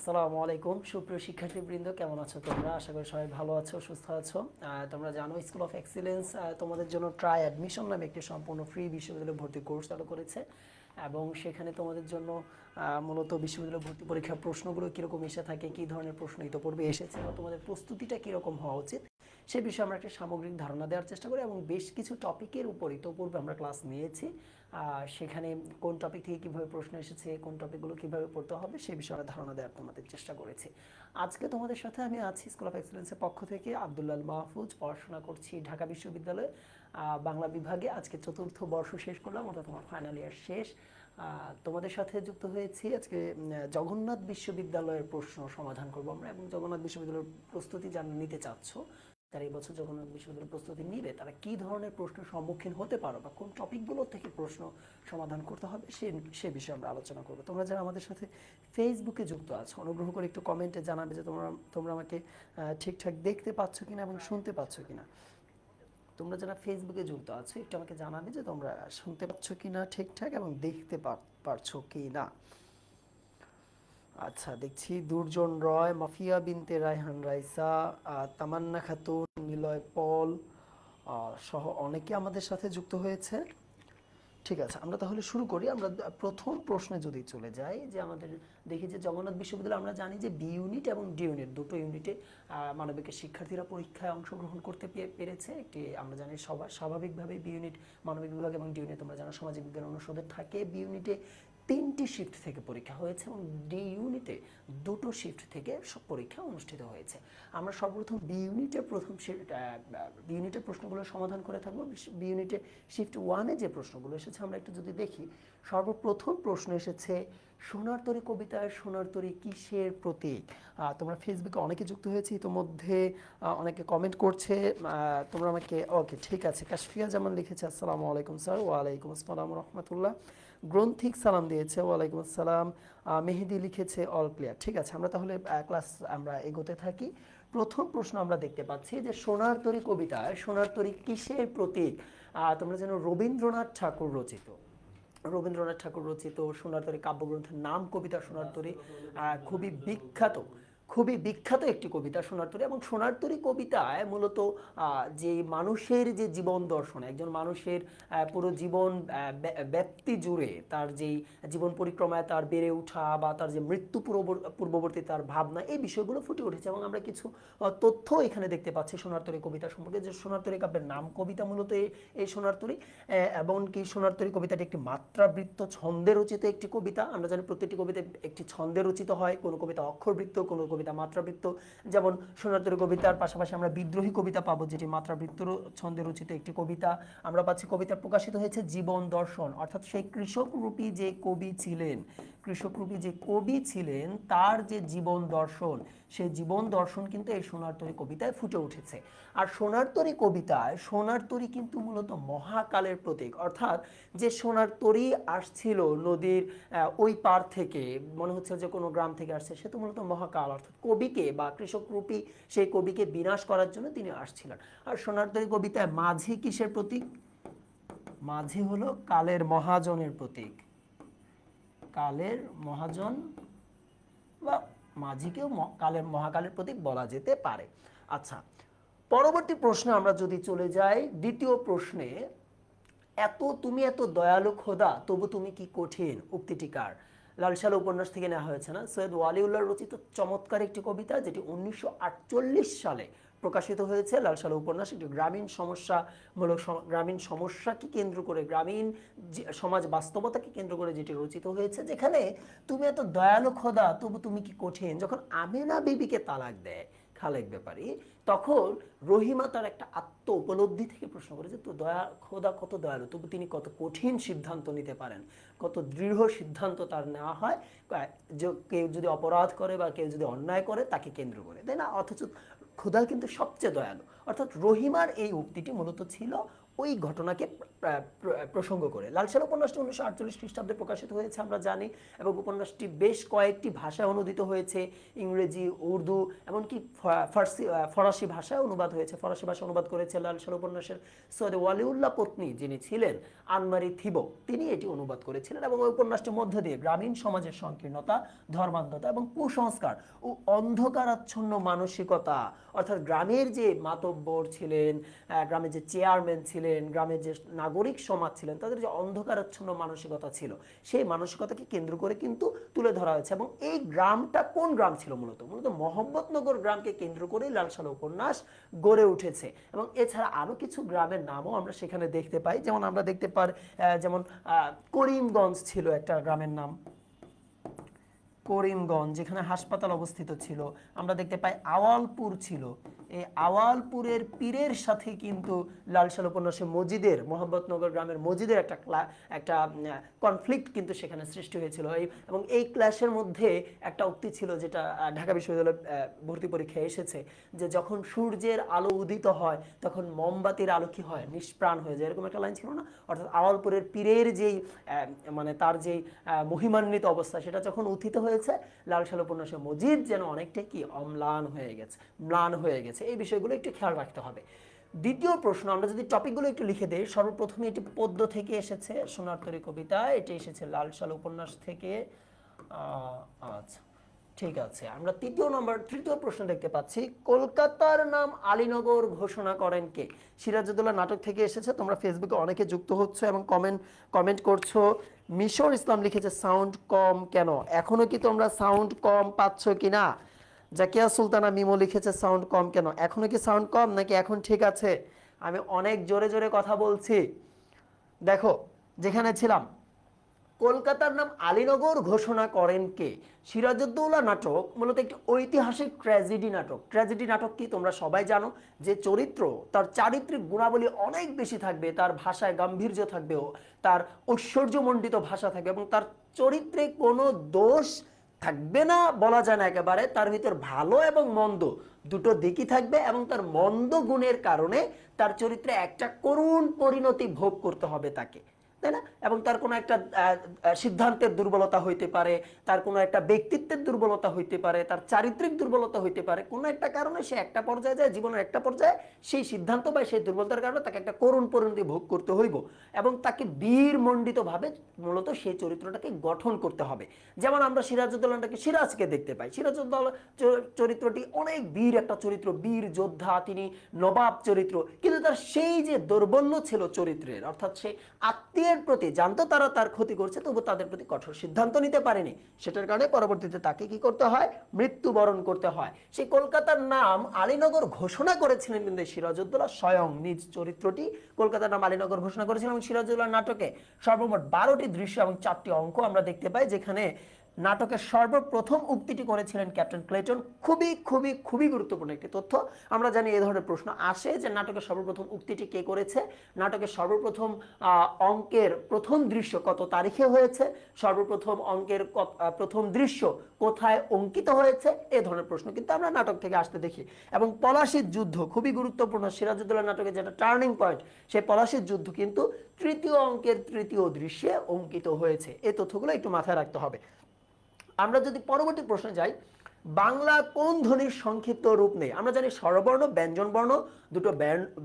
আসসালামু আলাইকুম সুপ্রিয় শিক্ষার্থীবৃন্দ, কেমন আছো তোমরা? আশা করি সবাই ভালো আছো, সুস্থ আছো। তোমরা জানো স্কুল অফ এক্সিলেন্স তোমাদের জন্য ট্রাই অ্যাডমিশন নামে একটি সম্পূর্ণ ফ্রি বিশ্ববিদ্যালয় ভর্তি কোর্স চালু করেছে এবং সেখানে তোমাদের জন্য মূলত বিশ্ববিদ্যালয় ভর্তি পরীক্ষার প্রশ্নগুলো কীরকম এসে থাকে, কী ধরনের প্রশ্ন ইতোপূর্বে এসেছে বা তোমাদের প্রস্তুতিটা কীরকম হওয়া উচিত সে বিষয়ে আমরা একটা সামগ্রিক ধারণা দেওয়ার চেষ্টা করি এবং বেশ কিছু টপিকের উপর ইতোপূর্বে আমরা ক্লাস নিয়েছি। সেখানে কোন টপিক থেকে কীভাবে প্রশ্ন এসেছে, কোন টপিকগুলো কীভাবে পড়তে হবে সে বিষয়ে ধারণা দেওয়ার তোমাদের চেষ্টা করেছি। আজকে তোমাদের সাথে আমি আছি স্কুল অফ এক্সেলেন্সের পক্ষ থেকে আব্দুল্লাহ মাহফুজ, পড়াশোনা করছি ঢাকা বিশ্ববিদ্যালয়ে বাংলা বিভাগে। আজকে চতুর্থ বর্ষ শেষ করলাম, অর্থাৎ তোমার ফাইনাল ইয়ার শেষ। তোমাদের সাথে যুক্ত হয়েছি আজকে জগন্নাথ বিশ্ববিদ্যালয়ের প্রশ্ন সমাধান করবো আমরা, এবং জগন্নাথ বিশ্ববিদ্যালয়ের প্রস্তুতি যারা নিতে চাচ্ছ, তারা এই বছর জগন্নাথ বিশ্ববিদ্যালয়ের প্রস্তুতি নিবে, তারা কী ধরনের প্রশ্নের সম্মুখীন হতে পারো বা কোন টপিকগুলো থেকে প্রশ্ন সমাধান করতে হবে সে বিষয়ে আমরা আলোচনা করবো। তোমরা যারা আমাদের সাথে ফেসবুকে যুক্ত আছো, অনুগ্রহ করে একটু কমেন্টে জানাবে যে তোমরা আমাকে ঠিকঠাক দেখতে পাচ্ছ কিনা এবং শুনতে পাচ্ছ কিনা। তোমরা যারা ফেসবুকে যুক্ত আছো একটু আমাকে জানাবে যে তোমরা শুনতে পাচ্ছ কিনা ঠিকঠাক এবং দেখতে পারছো কি না। আচ্ছা, দেখছি দুর্জন রয়, মাফিয়া বিনতে রায়হান রাইসা, তামান্না খাতুন, নিলয় পল সহ অনেকে আমাদের সাথে যুক্ত হয়েছে। ঠিক আছে, আমরা তাহলে শুরু করি। আমরা প্রথম প্রশ্নে যদি চলে যাই, যে আমাদের দেখি যে জগন্নাথ বিশ্ববিদ্যালয় আমরা জানি যে বি ইউনিট এবং ডি ইউনিট দুটো ইউনিটে মানবিকের শিক্ষার্থীরা পরীক্ষায় অংশগ্রহণ করতে পেরেছে। একটি আমরা জানি স্বাভাবিকভাবেই বি ইউনিট মানবিক বিভাগ এবং ডি ইউনিট তোমরা জানো সামাজিক বিজ্ঞান অনুষদের থাকে। বি ইউনিটে 3টি শিফট থেকে পরীক্ষা হয়েছে এবং ডি ইউনিটে 2টো শিফট থেকে সব পরীক্ষা অনুষ্ঠিত হয়েছে। আমরা সর্বপ্রথম বি ইউনিটের প্রশ্নগুলো সমাধান করে থাকবো। বি ইউনিটে শিফট 1-এ যে প্রশ্নগুলো এসেছে আমরা একটু যদি দেখি, সর্বপ্রথম প্রশ্ন এসেছে সোনার তরী কবিতায় সোনার তরী কিসের প্রতীক? তোমরা ফেসবুকে অনেকে যুক্ত হয়েছে, ইতোমধ্যে অনেকে কমেন্ট করছে। তোমরা আমাকে ওকে, ঠিক আছে। কাশফিয়া জামান লিখেছে আসসালামু আলাইকুম স্যার। ওয়ালাইকুম আসসালাম রহমতুল্লাহ। গ্রন্থিক সালাম দিয়েছে, ওয়ালাইকুম আসসালাম। মেহেদি লিখেছে অল ক্লিয়ার। ঠিক আছে, আমরা তাহলে ক্লাস আমরা এগোতে থাকি। প্রথম প্রশ্ন আমরা দেখতে পাচ্ছি যে সোনার তরী কবিতায় সোনার তরী কিসের প্রতীক? তোমরা জানো রবীন্দ্রনাথ ঠাকুর রচিত সোনার তরী কাব্যগ্রন্থের নাম কবিতা সোনার তরী। খুবই বিখ্যাত একটি কবিতা সোনার তরী। এবং সোনার তরী কবিতায় মূলত যে মানুষের যে জীবন দর্শন, একজন মানুষের পুরো জীবন ব্যক্তি জুড়ে তার যেই জীবন পরিক্রমায় তার বেড়ে ওঠা বা তার যে মৃত্যু পূর্ববর্তী তার ভাবনা, এই বিষয়গুলো ফুটে উঠেছে। এবং আমরা কিছু তথ্য এখানে দেখতে পাচ্ছি সোনার তরী কবিতা সম্পর্কে, যে সোনার তরী কাব্যের নাম কবিতা মূলত এই সোনার তরী। এমনকি সোনার তরী কবিতাটি একটি মাত্রাবৃত্ত ছন্দে রচিত একটি কবিতা। আমরা জানি প্রত্যেকটি কবিতা একটি ছন্দে রচিত হয়, কোনো কবিতা অক্ষরবৃত্ত, কোনো কবিতা মাত্রাবৃত্ত। যেমন সোনার তরী কবিতার পাশাপাশি আমরা বিদ্রোহী কবিতা পাবো, যেটি মাত্রাবৃত্ত ছন্দে রচিত একটি কবিতা। আমরা পাচ্ছি কবিতা প্রকাশিত হয়েছে জীবন দর্শন, অর্থাৎ সেই কৃষকরূপী যে কবি ছিলেন তার যে জীবন দর্শন, সেই জীবন দর্শন কিন্তু এই সোনার তরী কবিতায় ফুটে উঠেছে। আর সোনার তরী কবিতায় সোনার তরী কিন্তু মূলত মহাকালের প্রতীক, অর্থাৎ যে সোনার তরী আসছিল নদীর ওই পার থেকে, মনে হচ্ছে যে কোনো গ্রাম থেকে আসছে, সে তো মূলত মহাকাল, অর্থাৎ কবিকে বা কৃষকরূপী সেই কবিকে বিনাশ করার জন্য তিনি আসছিলেন। আর সোনার তরী কবিতায় মাঝি কিসের প্রতীক? মাঝি হলো কালের মহাজনের প্রতীক। কালের মহাজন বা মাঝিকেও মহাকালের প্রতীক বলা যেতে পারে। আচ্ছা, পরবর্তী প্রশ্নে আমরা যদি চলে যাই, দ্বিতীয় প্রশ্নে, তুমি এত দয়ালু খোদা তবু তুমি কি কঠিন, উক্তিটি কার? লালসালা উপন্যাস থেকে নেওয়া হয়েছে না? সৈয়দ ওয়ালিউল্লাহ রচিত চমৎকার একটি কবিতা, যেটি 1948 সালে প্রকাশিত হয়েছে। লালসালা উপন্যাস একটি গ্রামীণ সমস্যাকে কেন্দ্র করে, গ্রামীণ সমাজ বাস্তবতাকে কেন্দ্র করে যেটি রচিত হয়েছে, যেখানে তুমি এত দয়ালু খোদা তবু তুমি কি কঠিন, যখন আমেনা বিবিকে তালাক দেয় খালেক ব্যাপারী, তখন রহিমা তার একটা আত্ম উপলব্ধি থেকে প্রশ্ন করে যে তো খোদা কত দয়ালু, তবু তিনি কত কঠিন সিদ্ধান্ত নিতে পারেন, কত দৃঢ় সিদ্ধান্ত তার নেওয়া হয় কেউ যদি অপরাধ করে বা কেউ যদি অন্যায় করে তাকে কেন্দ্র করে, তাই না? অথচ খোদা কিন্তু সবচেয়ে দয়ালু। অর্থাৎ রহিমার এই উক্তিটি মূলত ছিল ওই ঘটনাকে প্রসঙ্গ করে। লাল সাল উপন্যাসটি 1948 খ্রিস্টাব্দে প্রকাশিত হয়েছে আমরা জানি, এবং উপন্যাসটি বেশ কয়েকটি ভাষায় অনুদিত হয়েছে, ইংরেজি, উর্দু, এমনকি ফরাসি ভাষায় অনুবাদ হয়েছে। ফরাসি ভাষা অনুবাদ করেছে লাল সাল উপন্যাসের সৈয়দ ওয়ালিউল্লাহ পত্নী, যিনি ছিলেন আনমারি থিবো, তিনি এটি অনুবাদ করেছিলেন। এবং ওই উপন্যাসটির মধ্য দিয়ে গ্রামীণ সমাজের সংকীর্ণতা, ধর্মান্ধতা এবং কুসংস্কার ও অন্ধকারাচ্ছন্ন মানসিকতা, অর্থাৎ গ্রামের যে মাতব্বর ছিলেন, গ্রামের যে চেয়ারম্যান ছিলেন, গ্রামের যে নাগরিক সমাজ ছিলেন, তাদের যে অন্ধকারাচ্ছন্ন মানসিকতা ছিল, সেই মানসিকতাকে কেন্দ্র করে কিন্তু তুলে ধরা হয়েছে। এবং এই গ্রামটা কোন গ্রাম ছিল? মূলত মোহাম্মদনগর গ্রামকে কেন্দ্র করেই লাল সাল উপন্যাস গড়ে উঠেছে। এবং এছাড়া আরো কিছু গ্রামের নামও আমরা সেখানে দেখতে পাই, যেমন আমরা দেখতে পাই যেমন করিমগঞ্জ ছিল একটা গ্রামের নাম, করিমগঞ্জ, যেখানে হাসপাতাল অবস্থিত ছিল। আমরা দেখতে পাই আওয়ালপুর ছিল, এই আওয়ালপুরের পীরের সাথে কিন্তু লাল সাল উপন্যাসে মসজিদের, মোহাম্মদনগর গ্রামের মসজিদের একটা কনফ্লিক্ট কিন্তু সেখানে সৃষ্টি হয়েছিল। এবং এই ক্লাসের মধ্যে একটা উক্তি ছিল, যেটা ঢাকা বিশ্ববিদ্যালয় ভর্তি পরীক্ষায় এসেছে, যে যখন সূর্যের আলো উদিত হয় তখন মোমবাতির আলো কি হয়? নিষ্প্রাণ হয়ে যায়, এরকম একটা লাইন ছিল না? অর্থাৎ আওয়ালপুরের পীরের যেই মানে তার যেই মহিমান্বিত অবস্থা, সেটা যখন উত্থিত হয়েছে, লাল সাল উপন্যাসে মসজিদ যেন অনেকটাই কি অম্লান হয়ে গেছে, ম্লান হয়ে গেছে। এই বিষয়গুলো একটু খেয়াল রাখতে হবে। দ্বিতীয় প্রশ্ন, আমরা যদি টপিকগুলো একটু লিখে দেই, সর্বপ্রথমে এটি পদ্য থেকে এসেছে, সোনার তরী কবিতা, এটি এসেছে লাল সাল উপন্যাস থেকে। আচ্ছা, ঠিক আছে। আমরা তৃতীয় প্রশ্ন দেখতে পাচ্ছি, কলকাতার নাম আলীনগর ঘোষণা করেন কে? সিরাজউদ্দৌলা নাটক থেকে এসেছে। তোমরা ফেসবুকে অনেকে যুক্ত হচ্ছে এবং কমেন্ট করছো। মিশর ইসলাম লিখেছে সাউন্ড কম কেন? এখনো কি তোমরা সাউন্ড কম পাচ্ছ কিনা? জাকিয়া সুলতানা মিমো লিখেছে সাউন্ড কম কেন? এখনো কি সাউন্ড কম, নাকি এখন ঠিক আছে? আমি অনেক জোরে জোরে কথা বলছি। দেখো, যেখানে ছিলাম, কলকাতার নাম আলীনগর ঘোষণা করেন কে? সিরাজউদ্দৌলা নাটক মূলত একটি ঐতিহাসিক ট্র্যাজেডি নাটক। ট্র্যাজেডি নাটক কি তোমরা সবাই জানো, যে চরিত্র, তার চারিত্রিক গুণাবলী অনেক বেশি থাকবে, তার ভাষায় গাম্ভীর্য থাকবে, তার ঐশ্বর্যমণ্ডিত ভাষা থাকবে, এবং তার চরিত্রে কোনো দোষ থাকবে না বলা যায় না একেবারে। তার ভিতর ভালো এবং মন্দ দুটো দিকই থাকবে, এবং তার মন্দ গুণের কারণে তার চরিত্রে একটা করুণ পরিণতি ভোগ করতে হবে তাকে, তাই না? এবং তার কোনো একটা সিদ্ধান্তের দুর্বলতা হইতে পারে, তার কোনো একটা ব্যক্তিত্বের দুর্বলতা হইতে পারে, তার চারিত্রিক দুর্বলতা হইতে পারে। কোনো একটা কারণে সে একটা পর্যায়ে যায়, জীবনের একটা পর্যায়ে সেই সিদ্ধান্ত বা সেই দুর্বলতার কারণে তাকে একটা করুণ পরিণতি ভোগ করতে হইব, এবং তাকে বীরমণ্ডিতভাবে মূলত সেই চরিত্রটাকে গঠন করতে হবে। যেমন আমরা সিরাজউদ্দৌলাকে সিরাজকে দেখতে পাই। সিরাজউদ্দৌলা চরিত্রটি অনেক বীর একটা চরিত্র, বীর যোদ্ধা, তিনি নবাব চরিত্র, কিন্তু তার সেই যে দৌর্বল্য ছিল চরিত্রের, অর্থাৎ সে আত্মীয়ের প্রতি জানতো তারা তার ক্ষতি করছে, তবু তাদের প্রতি কঠোর সিদ্ধান্ত নিতে পারেনি। সেটার কারণে পরবর্তীতে তাকে কি করতে হয়? মৃত্যুবরণ করতে হয়। সেই কলকাতার নাম আলীনগর ঘোষণা করেছিলেন কিন্তু সিরাজউদ্দৌলা স্বয়ং, নিজ চরিত্রটি কলকাতার নাম আলীনগর ঘোষণা করেছিলেন। এবং সিরাজউদ্দৌলা নাটকে সর্বমোট 12টি দৃশ্য এবং 4টি অঙ্ক আমরা দেখতে পাই, যেখানে নাটকের সর্বপ্রথম উক্তিটি করেছিলেন ক্যাপ্টেন ক্লেটন। খুবই খুবই খুবই গুরুত্বপূর্ণ একটি তথ্য। আমরা জানি এই ধরনের প্রশ্ন আসে যে নাটকের সর্বপ্রথম উক্তিটি কে করেছে, নাটকের সর্বপ্রথম অঙ্কের প্রথম দৃশ্য কত তারিখে হয়েছে, সর্বপ্রথম অঙ্কের প্রথম দৃশ্য কোথায় অঙ্কিত হয়েছে, এই ধরনের প্রশ্ন কিন্তু আমরা নাটক থেকে আসতে দেখি। এবং পলাশীর যুদ্ধ খুবই গুরুত্বপূর্ণ, সিরাজউদ্দৌলা নাটকে যেটা টার্নিং পয়েন্ট, সেই পলাশীর যুদ্ধ কিন্তু তৃতীয় অঙ্কের তৃতীয় দৃশ্যে অঙ্কিত হয়েছে। এই তথ্যগুলো একটু মাথায় রাখতে হবে। আমরা যদি পরবর্তী প্রশ্নে যাই, বাংলা কোন ধ্বনির সংক্ষিপ্ত রূপ নেই? আমরা জানি স্বরবর্ণ, ব্যঞ্জন বর্ণ দুটো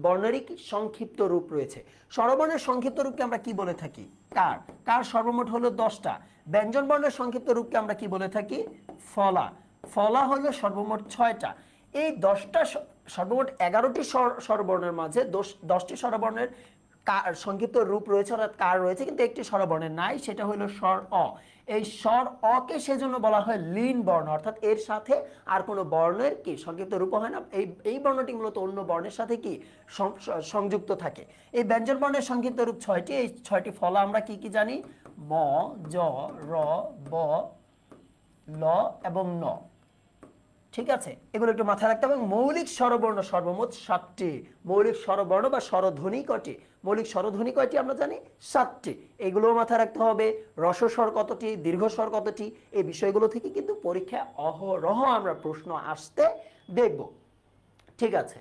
বর্ণেরই সংক্ষিপ্ত রূপ রয়েছে। স্বরবর্ণের সংক্ষিপ্ত রূপকে আমরা কি বলে থাকি? কার। কার সর্বমোট হলো 10টা। ব্যঞ্জন বর্ণের সংক্ষিপ্ত রূপকে আমরা কি বলে থাকি? ফলা। ফলা হলো সর্বমোট 6টা। এই 10টা সর্বমোট 11টি স্বরবর্ণের মাঝে 10টি স্বরবর্ণের সংক্ষিপ্ত রূপ রয়েছে, অর্থাৎ কার রয়েছে, কিন্তু একটি স্বরবর্ণের নাই, সেটা হলো স্বর অ। এই স্বর অকে সেজন্য বলা হয় লীন বর্ণ, অর্থাৎ এর সাথে আর কোনো বর্ণের কি সংক্ষিপ্ত রূপ হয় না। এই বর্ণটি মূলত অন্য বর্ণের সাথে কি সংযুক্ত থাকে। এই ব্যঞ্জন বর্ণের সংক্ষিপ্ত রূপ 6টি। এই 6টি ফলা আমরা কি কি জানি? ম, জ, র, ব, ল এবং ন। ঠিক আছে, এগুলো একটু মাথায় রাখতে হবে। মৌলিক স্বরবর্ণ সর্বমোট 7টি। মৌলিক স্বরবর্ণ বা স্বরধ্বনি কয়টি? মৌলিক স্বরধ্বনি কয়টি আমরা জানি? 7টি। এগুলোও মাথায় রাখতে হবে। রসস্বর কতটি, দীর্ঘস্বর কতটি, এই বিষয়গুলো থেকে কিন্তু পরীক্ষায় অহরহ আমরা প্রশ্ন আসতে দেখব। ঠিক আছে,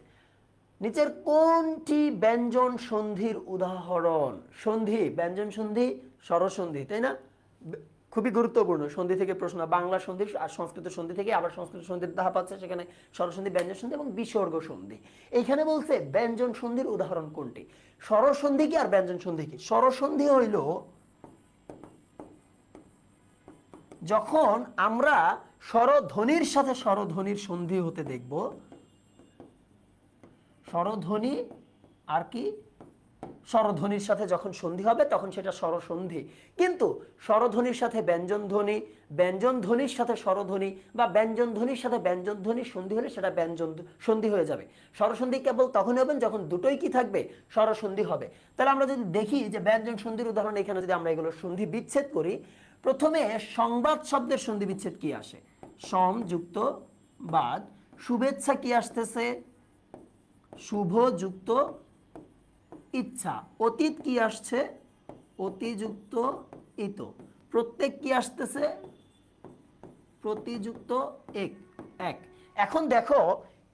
নিচের কোনটি ব্যঞ্জন সন্ধির উদাহরণ? সন্ধি, ব্যঞ্জন সন্ধি, স্বরসন্ধি, তাই না? খুবই গুরুত্বপূর্ণ। সন্ধি থেকে প্রশ্ন, বাংলা সন্ধি আর সংস্কৃত সন্ধি থেকে আবার সংস্কৃত সন্ধির ধাপ আছে, সেখানে স্বরসন্ধি, ব্যঞ্জন সন্ধি এবং বিসর্গ সন্ধি। এইখানে বলছে ব্যঞ্জন সন্ধির উদাহরণ কোনটি? স্বরসন্ধি কি আর ব্যঞ্জন সন্ধি কি? স্বরসন্ধি হইল যখন আমরা স্বরধ্বনির সাথে স্বরধ্বনির সন্ধি হতে দেখব। স্বরধ্বনি আর কি, স্বরধ্বনির সাথে যখন সন্ধি হবে তখন সেটা স্বরসন্ধি। কিন্তু স্বরধ্বনির সাথে ব্যঞ্জন ধ্বনি, ব্যঞ্জন ধ্বনির সাথে স্বরধ্বনি বা ব্যঞ্জন ধ্বনির সাথে ব্যঞ্জন ধ্বনির সন্ধি হলে সেটা ব্যঞ্জন সন্ধি হয়ে যাবে। স্বরসন্ধি কেবল তখন হবেন যখন দুটোই কি থাকবে, স্বরসন্ধি হবে। তাহলে আমরা যদি দেখি যে ব্যঞ্জন সন্ধির উদাহরণ, এখানে যদি আমরা এগুলো সন্ধি বিচ্ছেদ করি, প্রথমে সংবাদ শব্দের সন্ধি বিচ্ছেদ কি আসে? সম যুক্ত বাদ। শুভেচ্ছা কি আসতেছে? শুভ যুক্ত ইচ্ছা। অতীত কি আসছে? অতিযুক্ত ইত। প্রত্যেক কি আসতেছে? প্রতিযুক্ত এক। এখন দেখো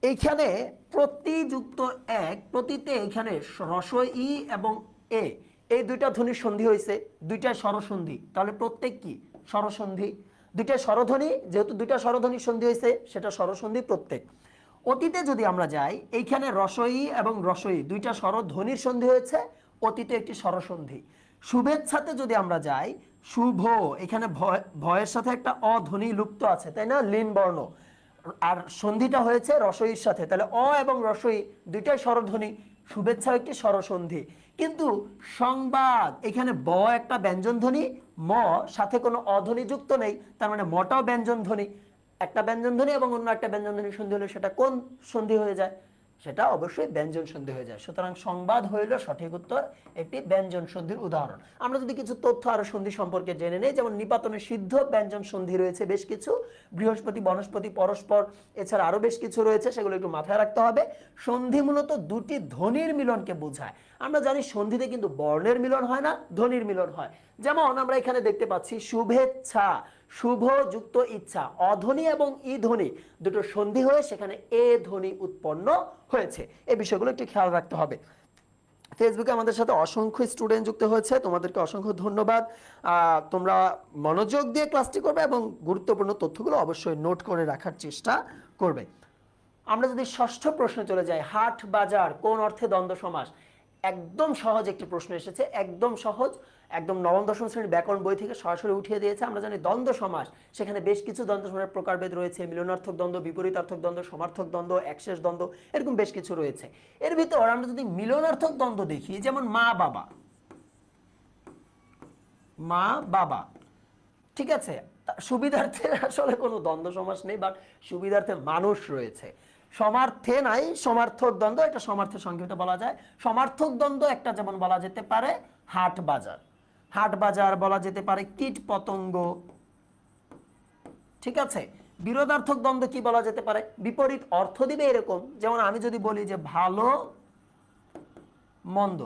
এইখানে প্রতিযুক্ত এক, প্রতিতে এখানে রসই ই এবং এ, এই দুইটা ধ্বনির সন্ধি হয়েছে, দুইটা স্বরসন্ধি। তাহলে প্রত্যেক কি? স্বরসন্ধি। দুইটা স্বরধ্বনি, যেহেতু দুইটা স্বরধ্বনির সন্ধি হয়েছে সেটা স্বরসন্ধি প্রত্যেক। অতীতে যদি আমরা যাই, এইখানে রসই এবং রসই দুইটা স্বরধ্বনির সন্ধি হয়েছে, অতীতে একটি স্বরসন্ধি। শুভেচ্ছাতে যদি আমরা যাই, শুভ, এখানে ভয়ের সাথে একটা অধ্বনি লুপ্ত আছে, তাই না, লীন বর্ণ, আর সন্ধিটা হয়েছে রসইর সাথে, তাহলে অ এবং রসই দুইটাই স্বরধ্বনি, শুভেচ্ছা একটি স্বরসন্ধি। কিন্তু সংবাদ, এখানে ব একটা ব্যঞ্জন ধ্বনি, ম সাথে কোনো অধ্বনি যুক্ত নেই, তার মানে মটাও ব্যঞ্জন ধ্বনি। একটা ব্যঞ্জন ধ্বনি এবং অন্য একটা ব্যঞ্জন ধ্বনি সন্ধি হলে সেটা কোন সন্ধি হয়ে যায়? সেটা অবশ্যই ব্যঞ্জন সন্ধি হয়ে যায়। সুতরাং সংবাদ হইল সঠিক উত্তর, একটি ব্যঞ্জন সন্ধির উদাহরণ। আমরা যদি কিছু তথ্য আরো সন্ধি সম্পর্কে জেনে নেই, যেমন নিপাতনে সিদ্ধ ব্যঞ্জন সন্ধি রয়েছে বেশ কিছু, বৃহস্পতি, বনস্পতি, পরস্পর, এছাড়া আরো বেশ কিছু রয়েছে, সেগুলো একটু মাথায় রাখতে হবে। সন্ধি মূলত দুটি ধ্বনির মিলনকে বোঝায়। আমরা জানি সন্ধিতে কিন্তু বর্ণের মিলন হয় না, ধ্বনির মিলন হয়। যেমন আমরা এখানে দেখতে পাচ্ছি শুভেচ্ছা, শুভ যুক্ত ইচ্ছা, অধ্বনি এবং ই ধ্বনি দুটো সন্ধি হয়ে সেখানে এ ধ্বনি উৎপন্ন হয়েছে। এই বিষয়গুলো একটু খেয়াল রাখতে হবে। ফেসবুকে আমাদের সাথে অসংখ্য স্টুডেন্ট যুক্ত হয়েছে, তোমাদেরকে অসংখ্য ধন্যবাদ। তোমরা মনোযোগ দিয়ে ক্লাসটি করবে এবং গুরুত্বপূর্ণ তথ্যগুলো অবশ্যই নোট করে রাখার চেষ্টা করবে। আমরা যদি ষষ্ঠ প্রশ্নে চলে যাই, হাট বাজার কোন অর্থে দ্বন্দ্ব সমাস? একদম সহজ একটি প্রশ্ন এসেছে, একদম সহজ, একদম নবম দশম শ্রেণীর ব্যাকরণ বই থেকে সরাসরি উঠিয়ে দিয়েছে। আমরা জানি দ্বন্দ্ব সমাস, সেখানে বেশ কিছু দ্বন্দ্ব সমাসের প্রকারভেদ রয়েছে, মিলনার্থক দ্বন্দ্ব, বিপরীতার্থক দ্বন্দ্ব, সমার্থক দ্বন্দ্ব, একশেষ দ্বন্দ্ব, এরকম বেশ কিছু রয়েছে। এর ভিতর আমরা যদি মিলনার্থক দ্বন্দ্ব দেখি, যেমন মা বাবা, মা বাবা, ঠিক আছে, সুবিধার্থে আসলে কোনো দ্বন্দ্ব সমাস নেই, বাট সুবিধার্থে মানুষ রয়েছে। সমার্থে নাই, সমার্থক দ্বন্দ্ব, এটা সমার্থের সংক্ষিপ্ত বলা যায়। সমার্থক দ্বন্দ্ব একটা যেমন বলা যেতে পারে হাট বাজার, হাট বাজার বলা যেতে পারে কীট পতঙ্গ, ঠিক আছে। বিরোধার্থক দ্বন্দ্ব কি বলা যেতে পারে? বিপরীত অর্থ দিবে এরকম, যেমন আমি যদি বলি যে ভালো মন্দ,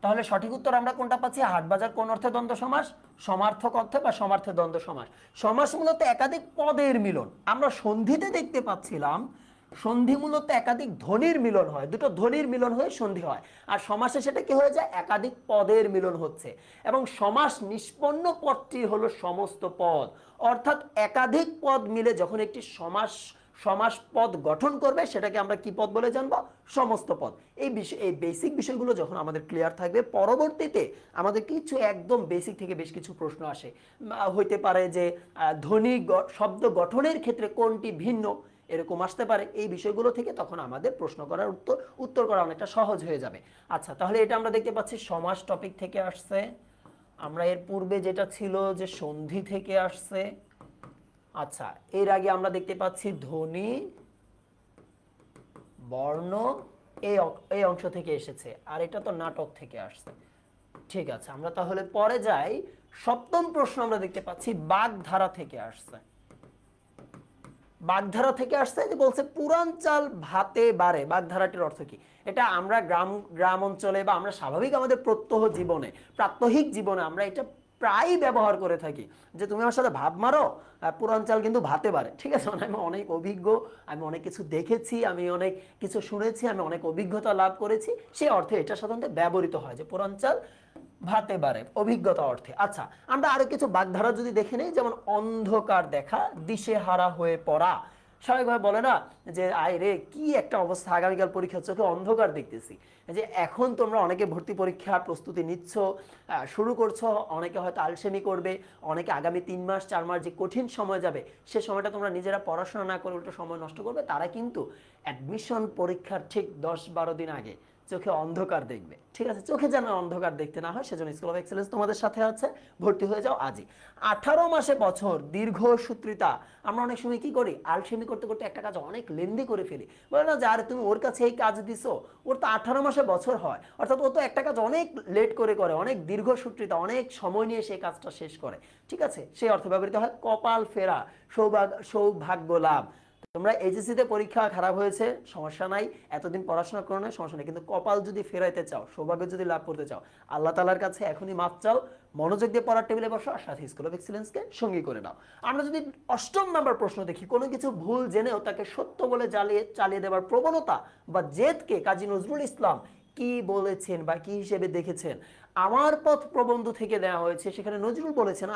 তাহলে সঠিক উত্তর আমরা কোনটা পাচ্ছি? হাট বাজার কোন অর্থে দ্বন্দ্ব সমাস? সমার্থক অর্থে বা সমার্থে দ্বন্দ্ব সমাস। সমাস মূলত একাধিক পদের মিলন। আমরা সন্ধিতে দেখতে পাচ্ছিলাম সন্ধি মূলত একাধিক ধ্বনির মিলন হয়, দুটো ধ্বনির মিলন হয়ে সন্ধি হয়। আর সমাসে সেটা কি হয়ে যায়? একাধিক পদের মিলন হচ্ছে। এবং সমাস নিষ্পন্ন পদটি হলো সমস্ত পদ, অর্থাৎ একাধিক পদ মিলে যখন একটি সমাস পদ গঠন করবে সেটাকে আমরা কি পদ বলে জানবো? সমস্ত পদ। এই বেসিক বিষয়গুলো যখন আমাদের ক্লিয়ার থাকবে, পরবর্তীতে আমাদের কিছু একদম বেসিক থেকে বেশ কিছু প্রশ্ন আসে, হইতে পারে যে ধ্বনি শব্দ গঠনের ক্ষেত্রে কোনটি ভিন্ন, এরকম আসতে পারে। এই বিষয়গুলো থেকে তখন আমাদের প্রশ্ন করার উত্তর করা অনেকটা সহজ হয়ে যাবে। আচ্ছা, তাহলে এটা আমরা দেখতে পাচ্ছি সমাস টপিক থেকে আসছে। আমরা এর পূর্বে যেটা ছিল যে সন্ধি থেকে আসছে। আচ্ছা, এর আগে আমরা দেখতে পাচ্ছি ধ্বনি, বর্ণ, এই অংশ থেকে এসেছে, আর এটা তো নাটক থেকে আসছে। ঠিক আছে, আমরা তাহলে পরে যাই। সপ্তম প্রশ্ন আমরা দেখতে পাচ্ছি বাগধারা থেকে আসছে। বাগধারা থেকে আসছে যে বলছে পুরান চাল ভাতে বাড়ে, বাগধারাটির অর্থ কি? এটা আমরা গ্রাম অঞ্চলে বা আমরা স্বাভাবিক আমাদের প্রাত্যহিক জীবনে আমরা এটা প্রায় ব্যবহার করে থাকি যে তুমি আমার সাথে ভাব মারো, পুরান চাল কিন্তু ভাতে পারে, ঠিক আছে? মানে আমি অনেক অভিজ্ঞ, আমি অনেক কিছু দেখেছি, আমি অনেক কিছু শুনেছি, আমি অনেক অভিজ্ঞতা লাভ করেছি, সেই অর্থে এটা সাধারণত ব্যবহৃত হয় যে পুরান চাল ভাতে পারে, অভিজ্ঞতা অর্থে। আচ্ছা, আমরা আরো কিছু বাগধারা যদি দেখে নেই, যেমন অন্ধকার দেখা, দিশেহারা হয়ে পড়া। স্বাভাবিকভাবে বলে না যে আয় রে কি একটা অবস্থা, আগামীকাল পরীক্ষা, চোখে অন্ধকার দেখতেছি। যে এখন তোমরা অনেকে ভর্তি পরীক্ষার প্রস্তুতি নিচ্ছ, শুরু করছো, অনেকে হয়তো আলসেমি করবে, অনেকে আগামী 3 মাস 4 মাস যে কঠিন সময় যাবে সে সময়টা তোমরা নিজেরা পড়াশোনা না করে উল্টো সময় নষ্ট করবে, তারা কিন্তু অ্যাডমিশন পরীক্ষার ঠিক 10-12 দিন আগে চোখে অন্ধকার দেখবে, ঠিক আছে? চোখে যেন অন্ধকার দেখতে না হয় সেজন্য স্কুল অফ এক্সেলেন্স তোমাদের সাথে আছে, ভর্তি হয়ে যাও আজই। 18 মাসে বছর দীর্ঘ সূত্রিতা। আমরা অনেক সময় কি করি, আলসেমি করতে করতে একটা কাজ অনেক লেন্দি করে ফেলি, বলে না যে আরে তুমি ওর কাছে এই কাজ দিছো, ওর তো 18 মাসে বছর হয়, অর্থাৎ ও তো একটা কাজ অনেক লেট করে করে, অনেক দীর্ঘ সূত্রিতা, অনেক সময় নিয়ে সেই কাজটা শেষ করে, ঠিক আছে? সেই অর্থে ব্যবহৃত হয়। কপাল ফেরা, সৌভাগ্য লাভ। তোমরা এইচএসসিতে পরীক্ষা খারাপ হয়েছে, সমস্যা নাই, এতদিন পড়াশোনা করো না, সমস্যা নেই, কিন্তু কপাল যদি ফেরাইতে চাও, সৌভাগ্য যদি লাভ করতে চাও, আল্লাহ তাআলার কাছে এখনই মাপ চাও, মনোযোগ দিয়ে পড়ার টেবিলে বসো, আর সাথে স্কুল অফ এক্সিলেন্সকে সঙ্গী করে নাও। আমরা যদি 8ম নাম্বার প্রশ্ন দেখি, কোনো কিছু ভুল জেনেও তাকে সত্য বলে চালিয়ে দেওয়ার প্রবণতা বা জেদকে কাজী নজরুল ইসলাম কি বলেছেন বা কি হিসেবে দেখেছেন? আমার পথ প্রবন্ধ থেকে দেওয়া হয়েছে, সেখানে নজরুল বলেছেন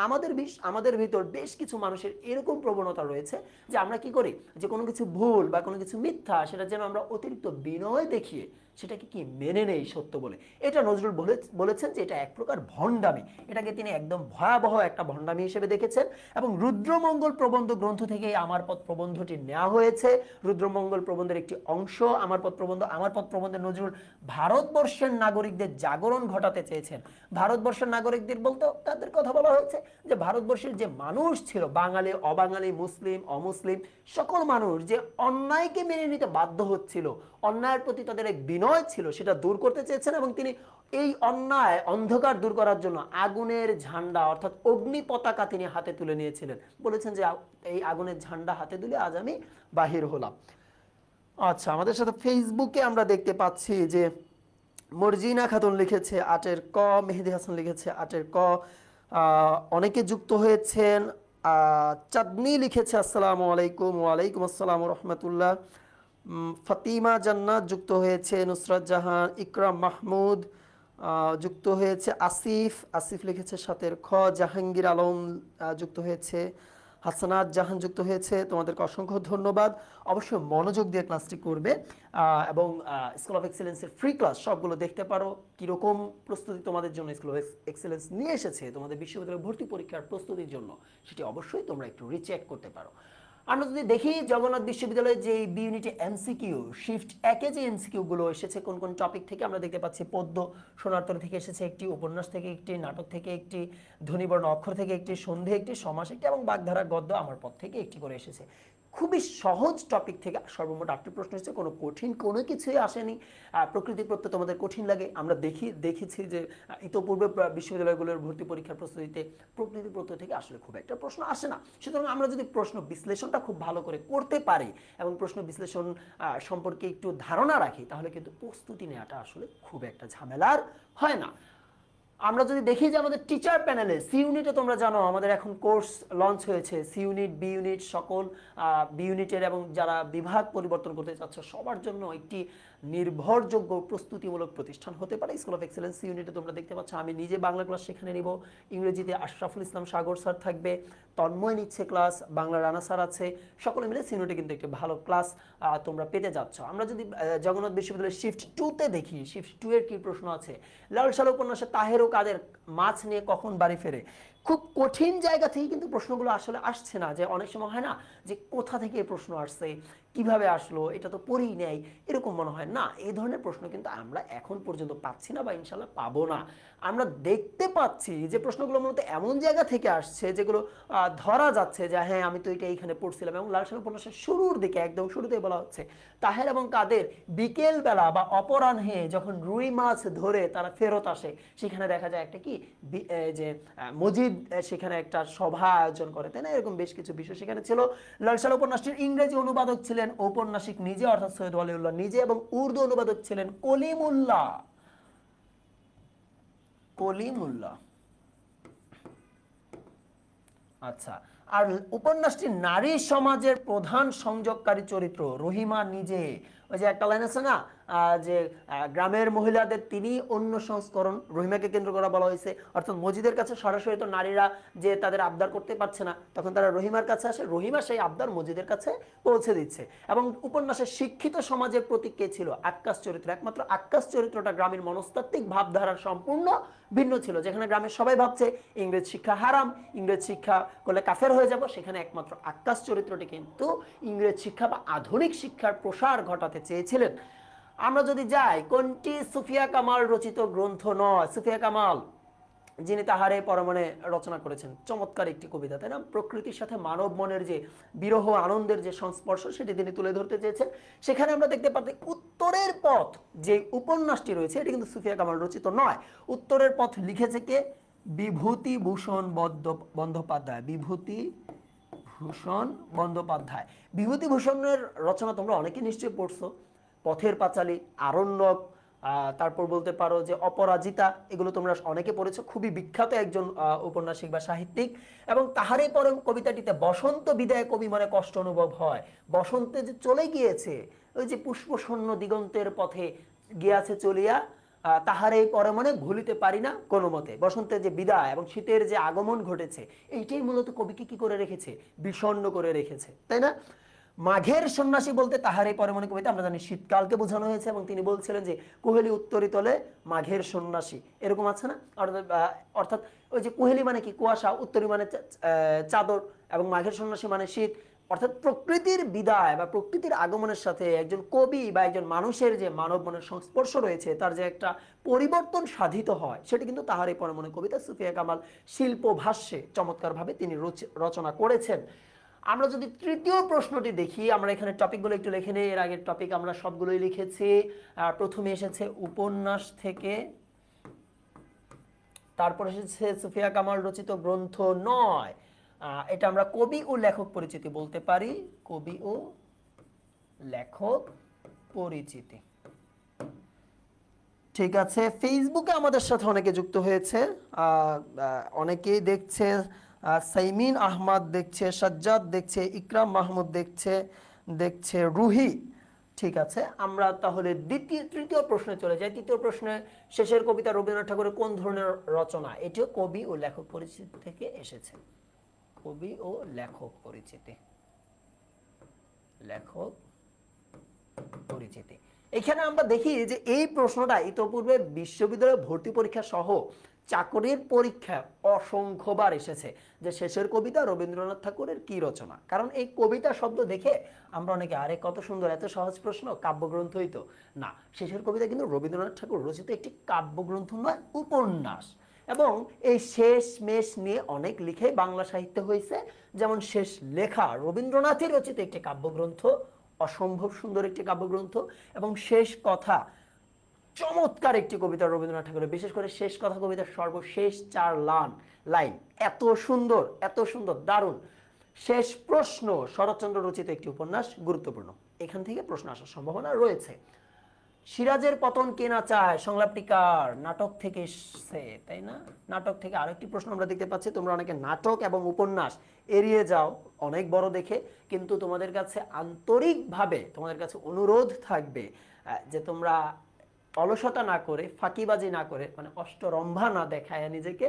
আমাদের ভিতর বেশ কিছু মানুষের এরকম প্রবণতা রয়েছে যে আমরা কি করি, যে কোনো কিছু ভুল বা কোনো কিছু মিথ্যা সেটা যেন আমরা অতিরিক্ত বিনয় দেখিয়ে সেটাকে কি মেনে নেই সত্য বলে। এটা নজরুল বলেছেন যে এটা এক প্রকার ভণ্ডামি, এটাকে তিনি একদম ভয়াবহ একটা ভণ্ডামি হিসেবে দেখেছেন। এবং রুদ্রমঙ্গল প্রবন্ধ গ্রন্থ থেকে আমার পথ প্রবন্ধটি নেওয়া হয়েছে। রুদ্রমঙ্গল প্রবন্ধের একটি অংশ আমার পথ প্রবন্ধে নজরুল ভারতবর্ষের নাগরিকদের জাগরণ ঘটাতে চেয়েছেন। ভারতবর্ষের নাগরিকদের বলতে তাদের কথা বলা হয়েছে যে ভারতবর্ষের যে মানুষ ছিল, বাঙালি, অবাঙালি, মুসলিম, অমুসলিম, সকল মানুষ যে অন্যায়কে মেনে নিতে বাধ্য হচ্ছিল, অন্যায়ের প্রতি তাদের এক বিনয় ছিল, সেটা দূর করতে চেয়েছেন। এবং তিনি এই অন্যায় অন্ধকার দূর করার জন্য আগুনের ঝান্ডা অর্থাৎ অগ্নি পতাকা তিনি হাতে তুলে নিয়েছিলেন, বলেছেন যে এই আগুনের ঝান্ডা হাতে তুলে আজ আমি বাহির হলাম। আচ্ছা, আমাদের সাথে ফেসবুকে আমরা দেখতে পাচ্ছি যে মর্জিনা খাতুন লিখেছে 8-এর ক, মেহেদি হাসান লিখেছে 8-এর ক, অনেকে যুক্ত হয়েছেন। চাঁদনি লিখেছে আসসালামু আলাইকুম। ওয়ালাইকুম আসসালাম রহমতুল্লাহ। ফাতিমা জান্নাত যুক্ত হয়েছে, নুসরাত জাহান, ইকরাম মাহমুদ যুক্ত হয়েছে, আসিফ লিখেছে 7-এর খ, জাহাঙ্গীর আলম যুক্ত হয়েছে, হাসানাত জাহান যুক্ত হয়েছে। তোমাদেরকে অসংখ্য ধন্যবাদ। অবশ্যই মনোযোগ দিয়ে ক্লাসটি করবে এবং স্কুল অফ এক্সেলেন্সের ফ্রি ক্লাস সবগুলো দেখতে পারো। কীরকম প্রস্তুতি তোমাদের জন্য স্কুল অফ এক্সেলেন্স নিয়ে এসেছে তোমাদের বিশ্ববিদ্যালয় ভর্তি পরীক্ষার প্রস্তুতির জন্য, সেটি অবশ্যই তোমরা একটু রিচেক করতে পারো। আমরা যদি দেখি জগন্নাথ বিশ্ববিদ্যালয়ে যে বি ইউনিটে এমসিকিউ শিফট 1-এ যে এমসিকিউ গুলো এসেছে কোন কোন টপিক থেকে, আমরা দেখতে পাচ্ছি পদ্য সোনারতরী থেকে এসেছে একটি, উপন্যাস থেকে একটি, নাটক থেকে একটি, ধ্বনিবর্ণ অক্ষর থেকে একটি, সন্ধে একটি, সমাস একটি এবং বাগধারা গদ্য আমার পথ থেকে একটি করে এসেছে। খুবই সহজ টপিক থেকে সর্বমোট 8টি প্রশ্ন এসেছে, কোনো কঠিন কোনো কিছুই আসেনি। প্রকৃতি প্রত্যয় তোমাদের কঠিন লাগে, আমরা দেখেছি যে ইতোপূর্বে বিশ্ববিদ্যালয়গুলোর ভর্তি পরীক্ষার প্রস্তুতিতে প্রকৃতি প্রত্যয় থেকে আসলে খুব একটা প্রশ্ন আসে না। সুতরাং আমরা যদি প্রশ্ন বিশ্লেষণটা খুব ভালো করে করতে পারি এবং প্রশ্ন বিশ্লেষণ সম্পর্কে একটু ধারণা রাখি, তাহলে কিন্তু প্রস্তুতি নেওয়াটা আসলে খুব একটা ঝামেলার হয় না। আমরা যদি দেখি যে আমাদের টিচার প্যানেলে সি ইউনিটে তোমরা জানো আমাদের এখন কোর্স লঞ্চ হয়েছে, সি ইউনিট, বি ইউনিট, সকল বি ইউনিটের এবং যারা বিভাগ পরিবর্তন করতে চাচ্ছ সবার জন্য একটি নির্ভরযোগ্য প্রস্তুতিমূলক প্রতিষ্ঠান হতে পারে স্কুল অফ এক্সেলেন্স। সি ইউনিটে তোমরা দেখতে পাচ্ছ আমি নিজে বাংলা ক্লাস সেখানে নিব, ইংরেজিতে আশরাফুল ইসলাম সাগর স্যার থাকবে, তন্ময় নিচ্ছে ক্লাস, বাংলা রানা স্যার আছে, সকলে মিলে সি ইউনিটে কিন্তু একটি ভালো ক্লাস তোমরা পেতে যাচ্ছ। আমরা যদি জগন্নাথ বিশ্ববিদ্যালয়ের শিফট 2-তে দেখি, শিফট 2-এর কি প্রশ্ন আছে, লাল সাল উপন্যাসে তাহের ও কাদের মাছ নিয়ে কখন বাড়ি ফেরে। খুব কঠিন জায়গা থেকে কিন্তু প্রশ্নগুলো আসলে আসছে না, যে অনেক সময় হয় না যে কোথা থেকে এই প্রশ্ন আসছে, কিভাবে আসলো, এটা তো পড়েই নেই, এরকম মনে হয় না। এই ধরনের প্রশ্ন কিন্তু আমরা এখন পর্যন্ত পাচ্ছি না বা ইনশাল্লাহ পাবো না। আমরা দেখতে পাচ্ছি যে প্রশ্নগুলো মূলত এমন জায়গা থেকে আসছে যেগুলো ধরা যাচ্ছে যে হ্যাঁ আমি তো এটা এইখানে পড়ছিলাম। এবং লাল সাল উপন্যাসের শুরুর দিকে একদম শুরুতেই বলা হচ্ছে তাহের এবং কাদের বিকেল বেলা বা অপরাহ্নে যখন রুই মাছ ধরে তারা ফেরত আসে, সেখানে দেখা যায় একটা কি যে মজিদ সেখানে একটা সভা আয়োজন করে, তাই না? এরকম বেশ কিছু বিষয় সেখানে ছিল। লাল সাল উপন্যাসটির ইংরেজি অনুবাদক ছিলেন ঔপন্যাসিক নিজে অর্থাৎ সৈয়দ ওয়ালিউল্লাহ নিজে, এবং উর্দু অনুবাদক ছিলেন কলিমুল্লাহ। আচ্ছা, আর উপন্যাসটি নারী সমাজের প্রধান সংযোগকারী চরিত্র রহিমা নিজে। ওই যে একটা লাইন আছে না, যে গ্রামের মহিলাদের তিনি অন্য সংস্করণ, রহিমাকে কেন্দ্র করা বলা হয়েছে। অর্থাৎ মজিদের কাছে সরাসরি তো নারীরা যে তাদের আবদার করতে পারছে না, তখন তারা রহিমার কাছে আসে, রহিমা সেই আবদার মজিদের কাছে পৌঁছে দিচ্ছে। এবং উপন্যাসের শিক্ষিত সমাজের প্রতীক কে ছিল? আক্কাস চরিত্র। একমাত্র আক্কাস চরিত্রটা গ্রামের মনস্তাত্ত্বিক ভাবধারার সম্পূর্ণ ভিন্ন ছিল। যেখানে গ্রামের সবাই ভাবছে ইংরেজ শিক্ষা হারাম, ইংরেজ শিক্ষা করলে কাফের হয়ে যাব, সেখানে একমাত্র আক্কাস চরিত্রটি কিন্তু ইংরেজ শিক্ষা বা আধুনিক শিক্ষার প্রসার ঘটাতে চেয়েছিলেন। আমরা যদি যাই, কোনটি সুফিয়া কামাল রচিত গ্রন্থ নয়? সুফিয়া কামাল যিনি তাহারে পরমাণে রচনা করেছেন, চমৎকার একটি কবিতা, তাই না? প্রকৃতির সাথে মানব মনের যে বিরহ আনন্দের যে সংস্পর্শ, সেটি তিনি তুলে ধরতে চেয়েছেন। সেখানে আমরা দেখতে পাচ্ছি উত্তরের পথ যে উপন্যাসটি রয়েছে, এটি কিন্তু সুফিয়া কামাল রচিত নয়। উত্তরের পথ লিখেছে কে? বিভূতিভূষণ বন্দ্যোপাধ্যায়। বিভূতিভূষণ বন্দ্যোপাধ্যায়। বিভূতিভূষণের রচনা তোমরা অনেকে নিশ্চয়ই পড়ছো। পথের পাঁচালী, আরণ্যক, তারপর বলতে পারো যে অপরাজিতা, এগুলো তোমরা অনেকে পড়েছো। খুবই বিখ্যাত একজন ঔপন্যাসিক বা সাহিত্যিক। এবং তাহারই পরম কবিতাটিতে বসন্ত বিদায় কবি মনে কষ্ট অনুভব হয়। বসন্তে যে চলে গিয়েছে, ওই যে পুষ্পশূন্য দিগন্তের পথে গিয়াছে চলিয়া, তাহার এই পরে মনে ভুলিতে পারি না কোনো মতে। বসন্তের যে বিদায় এবং শীতের যে আগমন ঘটেছে, এইটাই মূলত কবিকে কি করে রেখেছে? বিষণ্ণ করে রেখেছে, তাই না? মাঘের সন্ন্যাসী বলতে তাহার এই পরে মনে কবিতা আমরা জানি শীতকালকে বোঝানো হয়েছে। এবং তিনি বলছিলেন যে কুহেলি উত্তরি তলে মাঘের সন্ন্যাসী, এরকম আছে না? অর্থাৎ ওই যে কুহেলি মানে কি? কুয়াশা, উত্তরি মানে চাদর, এবং মাঘের সন্ন্যাসী মানে শীত। অর্থাৎ প্রকৃতির বিদায় বা প্রকৃতির আগমনের সাথে একজন কবি বা একজন মানুষের যে মানব মনের সংস্পর্শ রয়েছে, তার যে একটা পরিবর্তন সাধিত হয়, সেটি কিন্তু তাহার এই পরে মনে কবিতা সুফিয়া কামাল শিল্প ভাষ্যে চমৎকারভাবে তিনি রচনা করেছেন। আমরা যদি তৃতীয় প্রশ্নটি দেখি, আমরা এখানে টপিকগুলো একটু লিখে নেই। এর আগের টপিক আমরা সবগুলোই লিখেছি। প্রথমে এসেছে উপন্যাস থেকে, তারপর এসেছে সুফিয়া কামাল রচিত গ্রন্থ নয়। এটা আমরা কবি ও লেখক পরিচিতি বলতে পারি। কবি ও লেখক পরিচিতি। ঠিক আছে, ফেসবুকে আমাদের সাথে অনেকে যুক্ত হয়েছে, অনেকেই দেখছে। সাইমিন আহমদ দেখছে, সাজ্জাদ দেখছে, ইকরাম মাহমুদ দেখছে রুহি। ঠিক আছে, আমরা তাহলে তৃতীয় প্রশ্নে চলে যাই। তৃতীয় প্রশ্নে শেষের কবিতা রবীন্দ্রনাথ ঠাকুরের কোন ধরনের রচনা? এটিও কবি ও লেখক পরিচিতি থেকে এসেছে। কবি ও লেখক পরিচিতি। লেখক পরিচিতি। এখানে আমরা দেখি যে এই প্রশ্নটা ইতোপূর্বে বিশ্ববিদ্যালয় ভর্তি পরীক্ষা সহ চাকরির পরীক্ষা অসংখ্যবার এসেছে, যে শেষের কবিতা রবীন্দ্রনাথ ঠাকুরের কি রচনা। কারণ এই কবিতা শব্দ দেখে আমরা অনেকে, আরে কত সুন্দর, এত সহজ প্রশ্ন, কাব্যগ্রন্থই তো। না, শেষের কবিতা কিন্তু রবীন্দ্রনাথ ঠাকুর রচিত একটি কাব্যগ্রন্থ নয়, উপন্যাস। এবং এই শেষ মেষ নিয়ে অনেক লিখে বাংলা সাহিত্য হয়েছে। যেমন শেষ লেখা রবীন্দ্রনাথই রচিত একটি কাব্যগ্রন্থ, অসম্ভব সুন্দর একটি কাব্যগ্রন্থ। এবং শেষ কথা চমৎকার একটি কবিতা রবীন্দ্রনাথ ঠাকুরের, বিশেষ করে শেষ কথা কবিতার সর্বশেষ 4 লাইন এত সুন্দর, এত সুন্দর, দারুণ। শেষ প্রশ্ন শরৎচন্দ্র রচিত একটি উপন্যাস, গুরুত্বপূর্ণ। এখান থেকে প্রশ্ন আসার সম্ভাবনা রয়েছে। সিরাজের পতন কে না চায় সংলাপটি কার? নাটক থেকে এসেছে, তাই না? নাটক থেকে আরেকটি প্রশ্ন আমরা দেখতে পাচ্ছি। তোমরা অনেকে নাটক এবং উপন্যাস এড়িয়ে যাও অনেক বড় দেখে, কিন্তু তোমাদের কাছে আন্তরিকভাবে তোমাদের কাছে অনুরোধ থাকবে যে তোমরা অলসতা না করে, ফাঁকিবাজি না করে, মানে অষ্টরম্ভা না দেখায় নিজেকে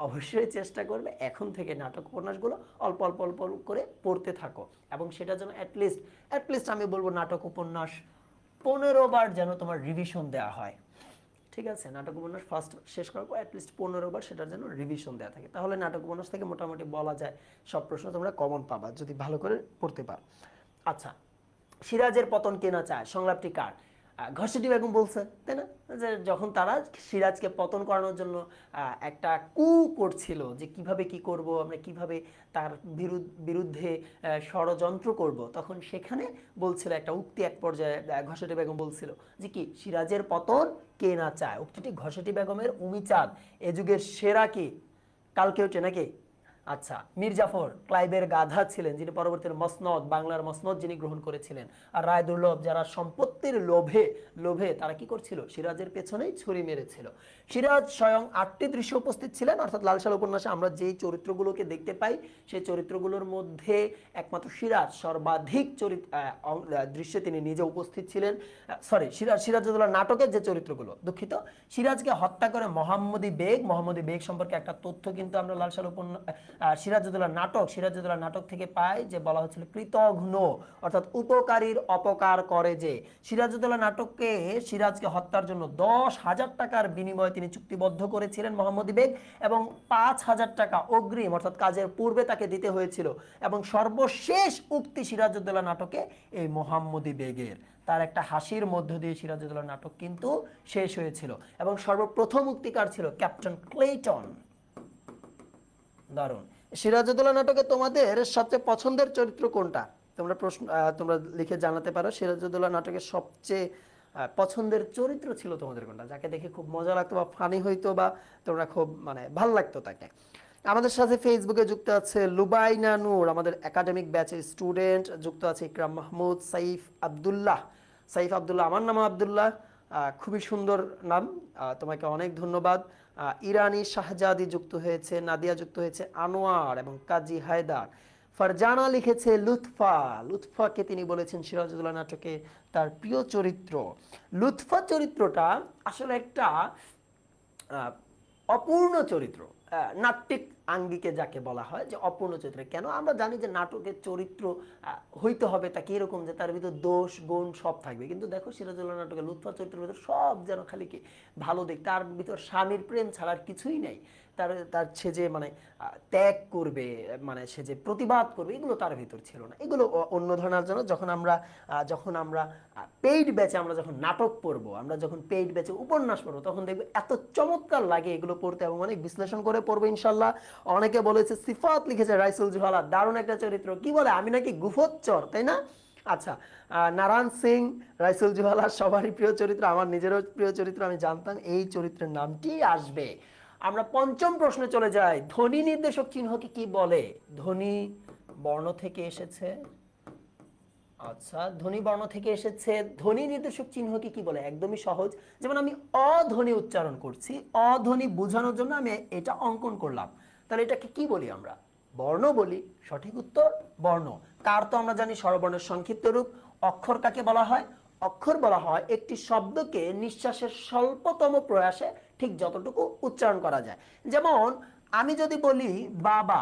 অবশ্যই চেষ্টা করবে এখন থেকে নাটক উপন্যাসগুলো অল্প অল্প অল্প করে পড়তে থাকো। এবং সেটা যেন অ্যাটলিস্ট আমি বলবো নাটক উপন্যাস 15 বার যেন তোমার রিভিশন দেওয়া হয়। ঠিক আছে, নাটক উপন্যাস ফার্স্ট শেষ করার পর অ্যাটলিস্ট 15 বার সেটার জন্য রিভিশন দেওয়া থাকে। তাহলে নাটক উপন্যাস থেকে মোটামুটি বলা যায় সব প্রশ্ন তোমরা কমন পাবা যদি ভালো করে পড়তে পারো। আচ্ছা, সিরাজের পতন কে না চায় সংলাপটি কার? ঘসেটি বেগম বলছে, তাই না? যে যখন তারা সিরাজকে পতন করানোর জন্য একটা কু করছিল, যে কিভাবে কি করব আমরা, কিভাবে তার বিরুদ্ধে ষড়যন্ত্র করব, তখন সেখানে বলছিল একটা উক্তি, এক পর্যায়ে ঘসেটি বেগম বলছিল যে কি, সিরাজের পতন কে না চায়। উক্তিটি ঘসেটি বেগমের, উমিচাঁদ এ যুগের সেরা কি কালকে ওঠে নাকি আচ্ছা, মীর জাফর ক্লাইভের গাধা ছিলেন, যিনি পরবর্তীতে মসনদ, বাংলার মসনদ যিনি গ্রহণ করেছিলেন। আর রায় দুর্লভ, যারা সম্পত্তির লোভে লোভে তারা কি করছিল, সিরাজের পেছনেই ছুরি মেরেছিল। সিরাজ স্বয়ং 8টি দৃশ্যে উপস্থিত ছিলেন, অর্থাৎ লালসাল উপন্যাসে আমরা যেই চরিত্রগুলোকে দেখতে পাই সেই চরিত্রগুলোর মধ্যে একমাত্র সিরাজ সর্বাধিক দৃশ্যে তিনি নিজে উপস্থিত ছিলেন। সরি, সিরাজউদ্দৌলা নাটকের যে চরিত্রগুলো, দুঃখিত, সিরাজকে হত্যা করে মোহাম্মদী বেগ সম্পর্কে একটা তথ্য কিন্তু আমরা লালসাল সিরাজউদ্দৌলা নাটক থেকে পাই, যে বলা হচ্ছিল কৃতঘ্ন, অর্থাৎ উপকারীর অপকার করে। যে সিরাজউদ্দৌলা নাটকে সিরাজকে হত্যার জন্য 10,000 টাকার বিনিময়ে তিনি চুক্তিবদ্ধ করেছিলেন মোহাম্মদী বেগ, এবং 5,000 টাকা অগ্রিম অর্থাৎ কাজের পূর্বে তাকে দিতে হয়েছিল। এবং সর্বশেষ উক্তি সিরাজউদ্দৌলা নাটকে এই মোহাম্মদী বেগের, তার একটা হাসির মধ্য দিয়ে সিরাজউদ্দৌলা নাটক কিন্তু শেষ হয়েছিল। এবং সর্বপ্রথম উক্তিকার ছিল ক্যাপ্টেন ক্লেটন। দারুণ। সিরাজউদ্দৌলা নাটকে তোমাদের সবচেয়ে পছন্দের চরিত্র কোনটা? তোমরা লিখে জানাতে পারো। সিরাজউদ্দৌলা নাটকের সবচেয়ে পছন্দের চরিত্র ছিল তোমাদের কোনটা, যাকে দেখে খুব মজা লাগতো বা ফানি হইতো, বা তোমরা খুব ভাল লাগতো তাকে? আমাদের সাথে ফেসবুকে যুক্ত আছে লুবাইনা নূর, আমাদের একাডেমিক ব্যাচের স্টুডেন্ট। যুক্ত আছে ইকরাম মাহমুদ, সাইফ আব্দুল্লাহ। আমার নাম আব্দুল্লাহ, খুবই সুন্দর নাম, তোমাকে অনেক ধন্যবাদ। ইরানি শাহজাদি যুক্ত হয়েছে, নাদিয়া যুক্ত হয়েছে, আনোয়ার এবং কাজী হায়দার। ফারজানা লিখেছে লুৎফাকে তিনি বলেছেন সিরাজউদ্দৌলা নাটকে তার প্রিয় চরিত্র। লুৎফা চরিত্রটা আসলে একটা অপূর্ণ চরিত্র, নাট্যিক আঙ্গিকে যাকে বলা হয়, যে অপূর্ণ চরিত্র। কেন? আমরা জানি যে নাটকের চরিত্র হইতে হবে তাকে এরকম যে তার ভিতর দোষ গুণ সব থাকবে, কিন্তু দেখো সিরাজউদ্দৌলা নাটকে লুৎফা চরিত্রের ভিতর সব যেন খালি কি ভালো দিক, তার ভিতর স্বামীর প্রেম ছাড়া আর কিছুই নাই। তার সে যে ত্যাগ করবে, সে যে প্রতিবাদ করবে, এগুলো তার ভিতর ছিল না। এগুলো অন্য ধরনের জন্য যখন আমরা পেইড ব্যাচে আমরা যখন নাটক পড়বো, আমরা যখন পেইড ব্যাচে উপন্যাস পড়বো, তখন দেখবে এত চমৎকার লাগে এগুলো পড়তে, এবং অনেক বিশ্লেষণ করে পড়বো ইনশাল্লাহ। অনেকে বলেছে সিফাত লিখেছে রাইসুল জুহালা, দারুণ একটা চরিত্র। কি বলে, আমি নাকি গুফচ্চর, তাই না? আচ্ছা, নারায়ণ সিং, রাইসুল জুহালা সবারই প্রিয় চরিত্র, আমার নিজেরও প্রিয় চরিত্র। আমি জানতাম এই চরিত্রের নামটি আসবে। আমরা পঞ্চম প্রশ্নে চলে যাই। ধ্বনি নির্দেশক চিহ্নকে কি বলে? ধ্বনি বর্ণ থেকে এসেছে। আচ্ছা, ধ্বনি বর্ণ থেকে এসেছে। ধ্বনি নির্দেশক চিহ্নকে কি বলে? একদমই সহজ। যেমন আমি অধ্বনি উচ্চারণ করছি, অধ্বনি বোঝানোর জন্য আমি এটা অঙ্কন করলাম, তাহলে এটাকে কি বলি আমরা? বর্ণ বলি। সঠিক উত্তর বর্ণ। কার তো আমরা জানি স্বরবর্ণের সংক্ষিপ্ত রূপ। অক্ষর কাকে বলা হয়? অক্ষর বলা হয় একটি শব্দকে নিঃশ্বাসের স্বল্পতম প্রয়াসে ঠিক যতটুকু উচ্চারণ করা যায়। যেমন আমি যদি বলি বাবা,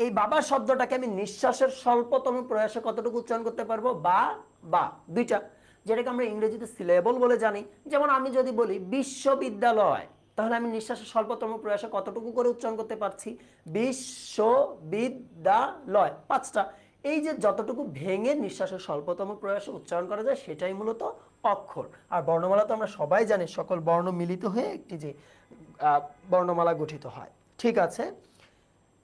এই বাবা শব্দটাকে আমি নিঃশ্বাসের স্বল্পতম প্রয়াসে কতটুকু উচ্চারণ করতে পারবো? বা বা, দুইটা, যেটাকে আমরা ইংরেজিতে সিলেবল বলে জানি। যেমন আমি যদি বলি বিশ্ববিদ্যালয়, তাহলে আমি নিঃশ্বাসের স্বল্পতম প্রয়াসে কতটুকু করে উচ্চারণ করতে পারছি? বিশ্ববিদ্যালয়, 5টা। এই যে যতটুকু ভেঙে নিঃশ্বাসের স্বল্পতম প্রয়াসে উচ্চারণ করা যায়, সেটাই মূলত অক্ষর। আর বর্ণমালা তো আমরা সবাই জানি, সকল বর্ণ মিলিত হয়ে একটি যে বর্ণমালা গঠিত হয়। ঠিক আছে,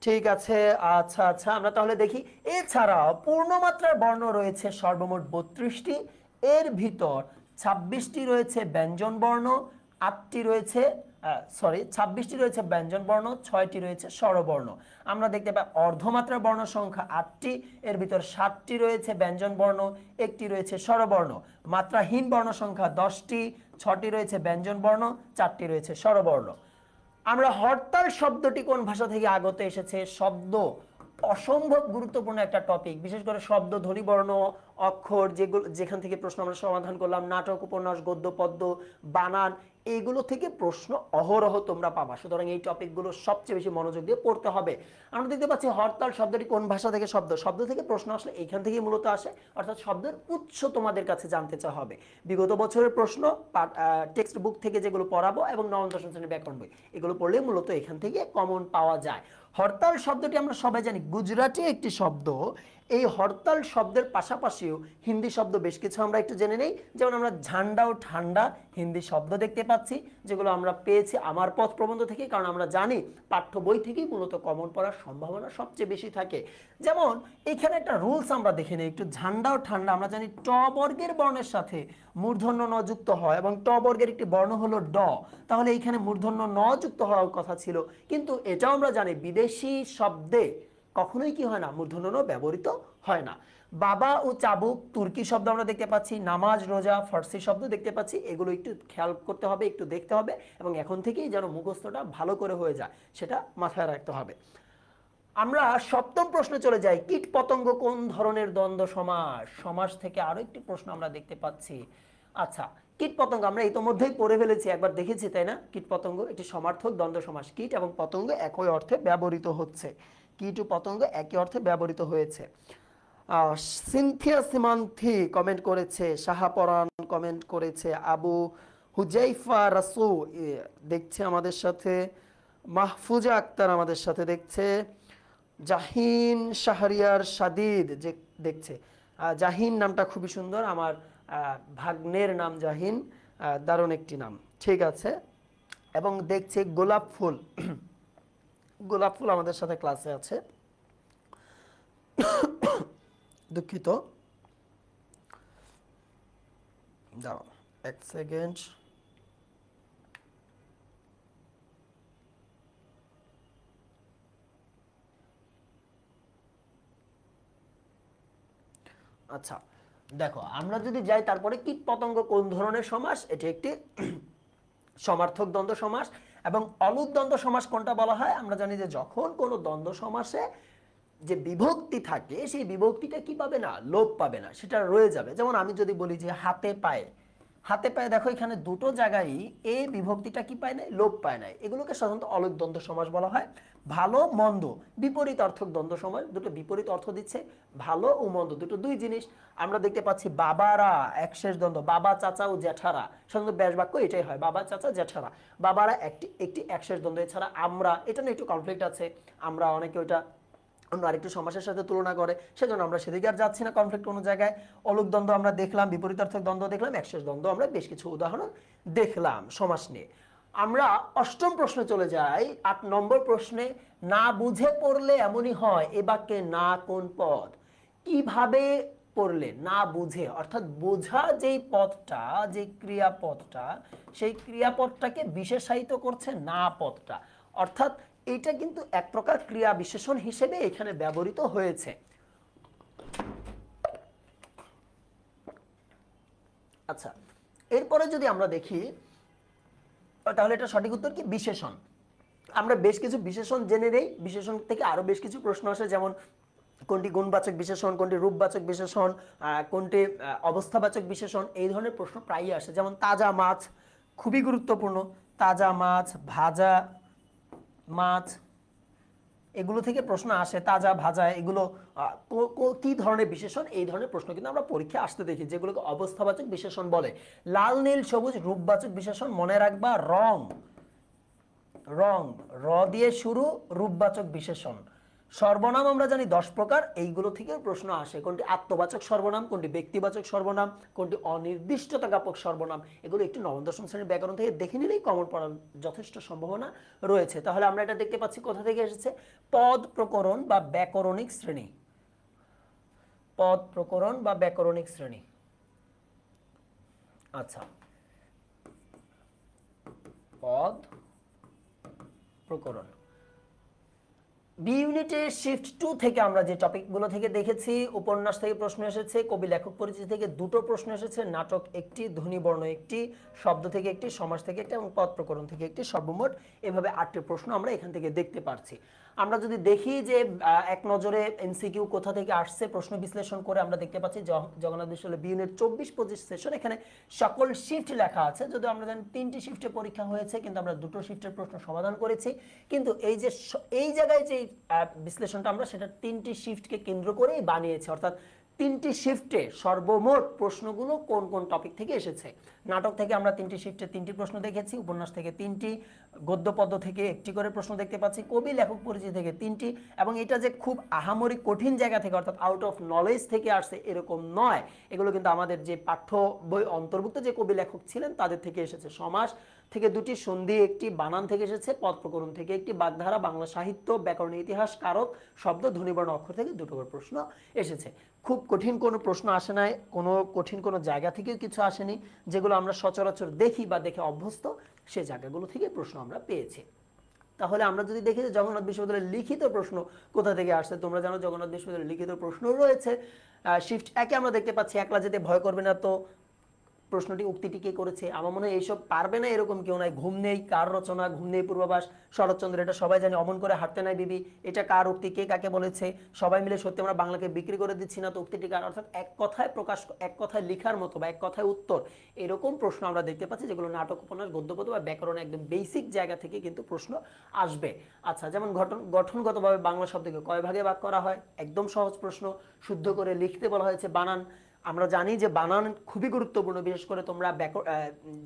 ঠিক আছে। আচ্ছা আচ্ছা, আমরা তাহলে দেখি। এছাড়াও পূর্ণমাত্রার বর্ণ রয়েছে সর্বমোট 32টি। এর ভিতর 26টি রয়েছে ব্যঞ্জন বর্ণ, 8টি রয়েছে 26টি রয়েছে ব্যঞ্জন বর্ণ, 6টি রয়েছে স্বরবর্ণ। আমরা দেখতে পাই অর্ধমাত্রার বর্ণ সংখ্যা 8টি, এর ভিতর 7টি রয়েছে ব্যঞ্জন বর্ণ, 1টি রয়েছে স্বরবর্ণ। মাত্রাহীন বর্ণ সংখ্যা 10টি, 6টি রয়েছে ব্যঞ্জন বর্ণ, 4টি রয়েছে স্বরবর্ণ। আমরা হরতাল শব্দটি কোন ভাষা থেকে আগত এসেছে? শব্দ অসম্ভব গুরুত্বপূর্ণ একটা টপিক, বিশেষ করে শব্দ, ধ্বনিবর্ণ, অক্ষর, যেখান থেকে প্রশ্ন আমরা সমাধান করলাম, নাটক, উপন্যাস, গদ্য, পদ্য, বানান, এইগুলো থেকে প্রশ্ন অহরহ তোমরা পাবা। সুতরাং এই টপিকগুলো সবচেয়ে বেশি মনোযোগ দিয়ে পড়তে হবে। আমরা দেখতে পাচ্ছি হরতাল শব্দটি কোন ভাষা থেকে? শব্দ থেকে প্রশ্ন আসলে এইখান থেকেই মূলত আসে, অর্থাৎ শব্দের উৎস তোমাদের কাছে জানতে চাওয়া হবে। বিগত বছরের প্রশ্ন টেক্সট বুক থেকে যেগুলো পড়াবো এবং নবম দশম শ্রেণীর ব্যাকরণ বই, এগুলো পড়লে মূলত এখান থেকে কমন পাওয়া যায়। হরতাল শব্দটি আমরা সবাই জানি গুজরাটি একটি শব্দ। এই হরতাল শব্দের পাশাপাশিও হিন্দি শব্দ বেশ কিছু আমরা একটু জেনে নেই। যেমন আমরা ঝান্ডা ও ঠান্ডা হিন্দি শব্দ দেখতে পাচ্ছি, যেগুলো আমরা পেয়েছি আমার পথ প্রবন্ধ থেকে, কারণ আমরা জানি পাঠ্য বই থেকেই মূলত কমন পড়ার সম্ভাবনা সবচেয়ে বেশি থাকে। যেমন এখানে একটা রুলস আমরা দেখে নিই একটু। ঝান্ডা ও ঠান্ডা আমরা জানি ট বর্গের বর্ণের সাথে মূর্ধন্য ন যুক্ত হয়, এবং ট বর্গের একটি বর্ণ হলো ড, তাহলে এইখানে মূর্ধন্য ন যুক্ত হওয়ার কথা ছিল। কিন্তু এটাও আমরা জানি বিদেশি শব্দে কখনোই কি হয় না, মূর্ধন্য ন ব্যবহৃত হয় না। বাবা ও চাবুক তুর্কি শব্দ আমরা দেখতে পাচ্ছি, নামাজ রোজা ফার্সি শব্দ দেখতে পাচ্ছি। এগুলো একটু খেয়াল করতে হবে, একটু দেখতে হবে, এবং এখন থেকেই যেন মুখস্থটা ভালো করে হয়ে যায় সেটা মাথায় রাখতে হবে। আমরা সপ্তম প্রশ্নে চলে যাই। কীট পতঙ্গ কোন ধরনের দ্বন্দ্ব সমাস? সমাস থেকে আরো একটি প্রশ্ন আমরা দেখতে পাচ্ছি। আচ্ছা, কীট পতঙ্গ আমরা ইতোমধ্যেই পড়ে ফেলেছি, একবার দেখেছি তাই না? কীট পতঙ্গ একটি সমার্থক দ্বন্দ্ব সমাস। কীট এবং পতঙ্গ একই অর্থে ব্যবহৃত হচ্ছে, কীট ও পতঙ্গ একই অর্থে ব্যবহৃত হয়েছে। সিনথিয়া সীমান্থি কমেন্ট করেছে, শাহাপরান কমেন্ট করেছে, আবু হুজাইফা রাসু দেখছে আমাদের সাথে, মাহফুজা আক্তার আমাদের সাথে দেখছে, জাহিন শাহরিয়ার সাদিদ যে দেখছে। জাহিন নামটা খুবই সুন্দর, আমার ভাগ্নের নাম জাহিন, দারুণ একটি নাম, ঠিক আছে। এবং দেখছে গোলাপ ফুল, গোলাপ ফুল আমাদের সাথে ক্লাসে আছে, দুঃখিত, দাঁড়াও এক সেকেন্ড। আচ্ছা দেখো, আমরা যদি যাই তারপরে কীট পতঙ্গ কোন ধরনের সমাস, এটি একটি সমার্থক দ্বন্দ্ব সমাস। এবং অলুক দ্বন্দ্ব সমাস কোনটা বলা হয়? আমরা জানি যে যখন কোনো দ্বন্দ্ব সমাসে যে বিভক্তি থাকে সেই বিভক্তিটা কি পাবে না, লোপ পাবে না, সেটা রয়ে যাবে। যেমন আমি যদি বলি যে হাতে পায়ে, হাতে পায়ে দেখো এখানে দুটো জায়গায় এ বিভক্তিটা কি পায় নাই, লোপ পায় নাই। এগুলোকে সাধারণত অলুক দ্বন্দ্ব সমাস বলা হয়। ভালো মন্দ বিপরীত অর্থক দ্বন্দ্ব সমাস, দুটো বিপরীত অর্থ দিচ্ছে, ভালো ও মন্দ দুটো দুই জিনিস। আমরা দেখতে পাচ্ছি বাবারা একশেষ দ্বন্দ্ব, বাবা চাচা ও জ্যাঠারা, সাধারণত ব্যাস বাক্য এটাই হয়, বাবা চাচা জ্যাঠারা। বাবারা একটি একটি একশেষ দ্বন্দ্ব। এছাড়া আমরা, এটা নিয়ে একটু কনফ্লিক্ট আছে, আমরা অনেকে ওইটা অন্য আরেকটু সমাসের সাথে তুলনা করে, সেজন্য আমরা সেদিকে আর যাচ্ছি না কনফ্লিক্ট কোনো জায়গায়। অলুক দ্বন্দ্ব আমরা দেখলাম, বিপরীতার্থক দ্বন্দ্ব দেখলাম, একশেষ দ্বন্দ্ব আমরা বেশ কিছু উদাহরণ দেখলাম সমাস নিয়ে। আমরা অষ্টম প্রশ্নে চলে যাই। ৮ নম্বর প্রশ্নে, না বুঝে পড়লে এমনই হয় এ বাক্যে না কোন পদ? কিভাবে পড়লে না বুঝে, অর্থাৎ বোঝা যেই পদটা, যে ক্রিয়াপদটা, সেই ক্রিয়াপদটাকে বিশেষায়িত করছে না পদটা, অর্থাৎ এটা কিন্তু এক প্রকার ক্রিয়া বিশেষণ হিসেবে এখানে ব্যবহৃত হয়েছে। আচ্ছা, এরপরে যদি আমরা দেখি তাহলে এটা সঠিক উত্তর কি? বিশেষণ। আমরা বেশ কিছু বিশেষণ জেনে নেই, বিশেষণ থেকে আরো বেশ কিছু প্রশ্ন আসে, যেমন কোনটি গুণবাচক বিশেষণ, কোনটি রূপবাচক বিশেষণ, কোনটি অবস্থাবাচক বিশেষণ, এই ধরনের প্রশ্ন প্রায়ই আসে। যেমন তাজা মাছ খুবই গুরুত্বপূর্ণ, তাজা মাছ, ভাজা মাছ, এগুলো থেকে প্রশ্ন আসে। তাজা ভাজা এগুলো কি ধরনের বিশেষণ, এই ধরনের প্রশ্ন কিন্তু আমরা পরীক্ষায় আসতে দেখি, যেগুলোকে অবস্থাবাচক বিশেষণ বলে। লাল নীল সবুজ রূপবাচক বিশেষণ, মনে রাখবা রং, রং র দিয়ে শুরু, রূপবাচক বিশেষণ। সর্বনাম আমরা জানি 10 প্রকার, এইগুলো থেকে প্রশ্ন আসে। কোনটি আত্মবাচক সর্বনাম, কোনটি ব্যক্তিবাচক সর্বনাম, কোনটি অনির্দিষ্টতা জ্ঞাপক সর্বনাম, এগুলো একটু নবম দশম শ্রেণীর ব্যাকরণ থেকে দেখে নিলেই কমন পড়ার যথেষ্ট সম্ভাবনা রয়েছে। তাহলে আমরা এটা দেখতে পাচ্ছি কোথা থেকে এসেছে, পদ প্রকরণ বা ব্যাকরণিক শ্রেণী, পদ প্রকরণ বা ব্যাকরণিক শ্রেণী। আচ্ছা, পদ প্রকরণ। বি ইউনিটে শিফট 2 থেকে আমরা যে টপিকগুলো থেকে দেখেছি, উপন্যাস থেকে প্রশ্ন এসেছে, কবি লেখক পরিচিতি থেকে দুটো প্রশ্ন এসেছে, নাটক একটি, ধ্বনিবর্ণ একটি, শব্দ থেকে একটি, সমাস থেকে একটি এবং পদ প্রকরণ থেকে একটি, সর্বমোট এভাবে 8টি প্রশ্ন আমরা এখান থেকে দেখতে পারছি। আমরা যদি দেখি যে এক নজরে এমসিকিউ কোথা থেকে আসছে, প্রশ্ন বিশ্লেষণ করে আমরা দেখতে পাচ্ছি জগন্নাথ বিশ্ববিদ্যালয় বি ইউনিট 24-25 সেশন, এখানে সকল শিফট লেখা আছে। যদিও আমরা জানি 3টি শিফটে পরীক্ষা হয়েছে, কিন্তু আমরা দুটো শিফটের প্রশ্ন সমাধান করেছি। কিন্তু এই যে এই জায়গায় যে বিশ্লেষণটা আমরা সেটা 3টি শিফটকে কেন্দ্র করেই বানিয়েছি, অর্থাৎ তিনটি শিফটে সর্বমোট প্রশ্নগুলো কোন কোন টপিক থেকে এসেছে। নাটক থেকে আমরা তিনটি শিফটে তিনটি প্রশ্ন দেখেছি, উপন্যাস থেকে তিনটি, গদ্য পদ্য থেকে একটি করে প্রশ্ন দেখতে পাচ্ছি, কবি লেখক পরিচয় থেকে তিনটি, এবং এটা যে খুব আহামরি কঠিন জায়গা থেকে অর্থাৎ আউট অফ নলেজ থেকে আসছে এরকম নয়, এগুলো কিন্তু আমাদের যে পাঠ্য বই অন্তর্ভুক্ত যে কবি লেখক ছিলেন তাদের থেকে এসেছে। সমাস থেকে দুটি, সন্ধি একটি, বানান থেকে এসেছে, পদ প্রকরণ থেকে একটি, বাগধারা, বাংলা সাহিত্য, ব্যাকরণ, ইতিহাস, কারক, শব্দ, ধ্বনিবর্ণ, অক্ষর থেকে দুটো করে প্রশ্ন এসেছে। খুব কঠিন কোনো প্রশ্ন আসে নাই, কোনো কঠিন কোনো জায়গা থেকেও কিছু আসেনি, যেগুলো আমরা সচরাচর দেখি বা দেখে অভ্যস্ত সেই জায়গাগুলো থেকে প্রশ্ন আমরা পেয়েছি। তাহলে আমরা যদি দেখি যে জগন্নাথ বিশ্ববিদ্যালয়ের লিখিত প্রশ্ন কোথা থেকে আসছে, তোমরা জানো জগন্নাথ বিশ্ববিদ্যালয়ের লিখিত প্রশ্ন রয়েছে। শিফট একে আমরা দেখতে পাচ্ছি, একলা যেতে ভয় করবে না তো প্রশ্নটি উক্তিটি কে করেছে। আমার মনে হয় এইসব পারবে না এরকম কেউ নাই। ঘুম নেই কার রচনা, ঘুম নেই পূর্বাভাস, শরৎচন্দ্র, এটা সবাই জানে। অমন করে হাঁটতে নাই বিবি, এটা কার উক্তি, কে কাকে বলেছে, সবাই মিলে সত্যি আমরা বাংলাকে বিক্রি করে দিচ্ছি না তো উক্তিটি কার। অর্থাৎ এক কথায় প্রকাশ, এক কথায় লেখার মতো বা এক কথায় উত্তর, এরকম প্রশ্ন আমরা দেখতে পাচ্ছি, যেগুলো নাটক, উপন্যাস, গদ্যপদ্য বা ব্যাকরণে একদম বেসিক জায়গা থেকে কিন্তু প্রশ্ন আসবে। আচ্ছা, যেমন গঠনগতভাবে বাংলা শব্দকে কয় ভাগে ভাগ করা হয়, একদম সহজ প্রশ্ন। শুদ্ধ করে লিখতে বলা হয়েছে। বানান, আমরা জানি যে বানান খুবই গুরুত্বপূর্ণ, বিশেষ করে তোমরা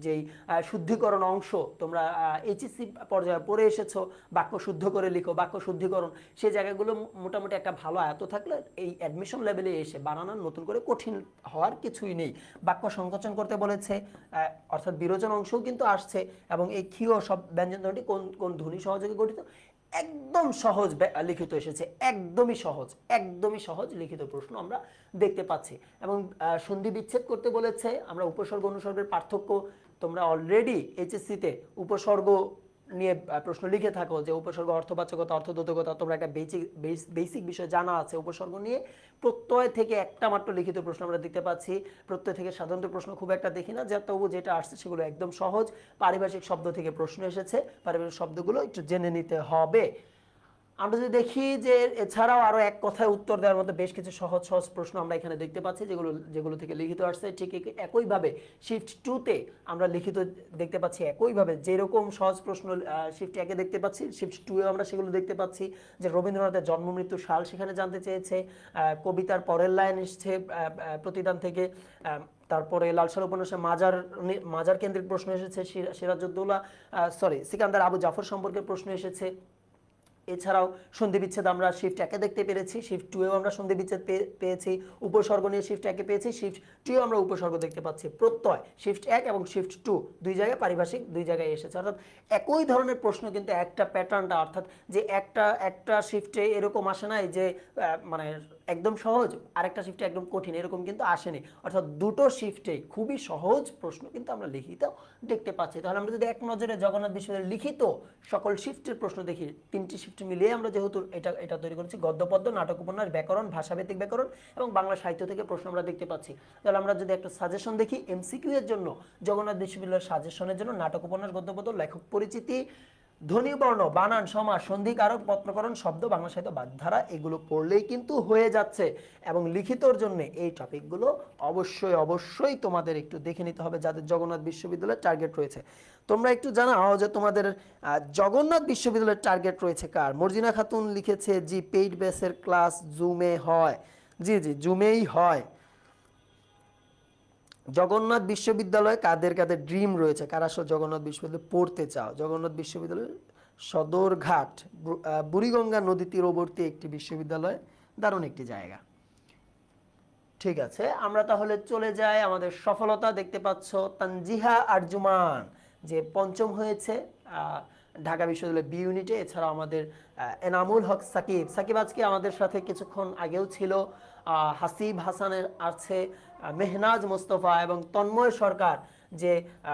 যেই শুদ্ধিকরণ অংশ তোমরা এইচএসসি পর্যায়ে পড়ে এসেছো, বাক্য শুদ্ধ করে লিখো, বাক্য শুদ্ধিকরণ, সেই জায়গাগুলো মোটামুটি একটা ভালো আয়ত্ত থাকলে এই অ্যাডমিশন লেভেলে এসে বানানো নতুন করে কঠিন হওয়ার কিছুই নেই। বাক্য সংকোচন করতে বলেছে, অর্থাৎ বিরোচন অংশও কিন্তু আসছে, এবং এই ক্ষীয় সব ব্যঞ্জন ধ্বনিটি কোন কোন ধ্বনি সহযোগে গঠিত, একদম সহজ লিখিত এসেছে, একদমই সহজ, একদমই সহজ লিখিত প্রশ্ন আমরা দেখতে পাচ্ছি। এবং সন্ধি বিচ্ছেদ করতে বলেছে। আমরা উপসর্গ অনুসর্গের পার্থক্য, তোমরা অলরেডি এইচএসসিতে উপসর্গ নিয়ে প্রশ্ন লিখে থাকো, যে উপসর্গ অর্থবাচকতা, অর্থদ্যোতকতা, তোমরা একটা বেসিক বিষয় জানা আছে উপসর্গ নিয়ে। প্রত্যয় থেকে একটা মাত্র লিখিত প্রশ্ন আমরা দেখতে পাচ্ছি। প্রত্যয় থেকে সাধারণত প্রশ্ন খুব একটা দেখি না, যা তবু যেটা আসছে সেগুলো একদম সহজ। পারিভাষিক শব্দ থেকে প্রশ্ন এসেছে, পারিভাষিক শব্দগুলো একটু জেনে নিতে হবে। আমরা যদি দেখি যে এছাড়াও আরো এক কথায় উত্তর দেওয়ার মতো বেশ কিছু সহজ সহজ প্রশ্ন আমরা এখানে দেখতে পাচ্ছি, যেগুলো থেকে লিখিত আসছে। ঠিক একইভাবে শিফট 2 তে আমরা লিখিত দেখতে পাচ্ছি একইভাবে, যেরকম সহজ প্রশ্ন শিফট 1 এ দেখতে পাচ্ছি, শিফট 2 এ আমরা সেগুলো দেখতে পাচ্ছি। যে রবীন্দ্রনাথের জন্ম মৃত্যু সাল সেখানে জানতে চেয়েছে। কবিতার পরের লাইন এসছে প্রতিদান থেকে। তারপরে লালসার উপন্যাসে মাজার কেন্দ্রিক প্রশ্ন এসেছে। সিরাজউদ্দৌলা সিকান্দার আবু জাফর সম্পর্কে প্রশ্ন এসেছে। এছাড়াও সন্ধি বিচ্ছেদ আমরা শিফট 1 এ দেখতে পেরেছি, শিফট 2 এও আমরা সন্ধি বিচ্ছেদ পেয়েছি। উপসর্গ নিয়ে শিফট 1 এ পেয়েছি, শিফট 2 এও আমরা উপসর্গ দেখতে পাচ্ছি। প্রত্যয় শিফট 1 এবং শিফট 2 দুই জায়গায়, পারিভাষিক দুই জায়গায় এসেছে। অর্থাৎ একই ধরনের প্রশ্ন, কিন্তু একটা প্যাটার্নটা, অর্থাৎ যে একটা শিফটে এরকম আসে নাই যে মানে একদম সহজ, আরেকটা শিফটে একদম কঠিন, এরকম কিন্তু আসেনি। অর্থাৎ দুটো শিফটে খুবই সহজ প্রশ্ন কিন্তু আমরা লিখিত দেখতে পাচ্ছি। তাহলে আমরা যদি এক নজরে জগন্নাথ বিশ্ববিদ্যালয়ের লিখিত সকল শিফটের প্রশ্ন দেখি, তিনটি শিফট মিলিয়ে আমরা যেহেতু এটা তৈরি করেছি, গদ্য পদ্য, নাটক, উপন্যাস, ব্যাকরণ, ভাষাভিত্তিক ব্যাকরণ এবং বাংলা সাহিত্য থেকে প্রশ্ন আমরা দেখতে পাচ্ছি। তাহলে আমরা যদি একটা সাজেশন দেখি এমসিকিউ এর জন্য, জগন্নাথ বিশ্ববিদ্যালয়ের সাজেশনের জন্য নাটক, উপন্যাস, গদ্য পদ্য, লেখক পরিচিতি, ধ্বনি, বর্ণ, বানান, সমাস, সন্ধি, কারক, পদ প্রকরণ, শব্দ, বাংলা সাহিত্য, বাগধারা, এগুলো পড়লেই কিন্তু হয়ে যাচ্ছে। এবং লিখিতর জন্য এই টপিকগুলো অবশ্যই অবশ্যই তোমাদের একটু দেখে নিতে হবে, যাদের জগন্নাথ বিশ্ববিদ্যালয়ের টার্গেট রয়েছে। তোমরা একটু জানাও যে তোমাদের জগন্নাথ বিশ্ববিদ্যালয়ের টার্গেট রয়েছে কার। মর্জিনা খাতুন লিখেছে, জি পেইড বেসের ক্লাস জুমে হয়। জি জুমেই হয়। জগন্নাথ বিশ্ববিদ্যালয়ে কাদের কাদের ড্রিম রয়েছে, কারা জগন্নাথ বিশ্ববিদ্যালয়ে পড়তে চাও। জগন্নাথ বিশ্ববিদ্যালয়ের সদরঘাট বুড়িগঙ্গা নদী তীরবর্তী একটি বিশ্ববিদ্যালয়, দারুণ একটি জায়গা। ঠিক আছে, আমরা তাহলে চলে যাই আমাদের সফলতা। দেখতে পাচ্ছ তানজিহা আরজুমান যে পঞ্চম হয়েছে ঢাকা বিশ্ববিদ্যালয় বি ইউনিটে। এছাড়া আমাদের এনামুল হক সাকিব আজকে আমাদের সাথে কিছুক্ষণ আগেও ছিল। হাসিব হাসানের আছে, মেহনাজ মোস্তফা এবং তন্ময় সরকার যে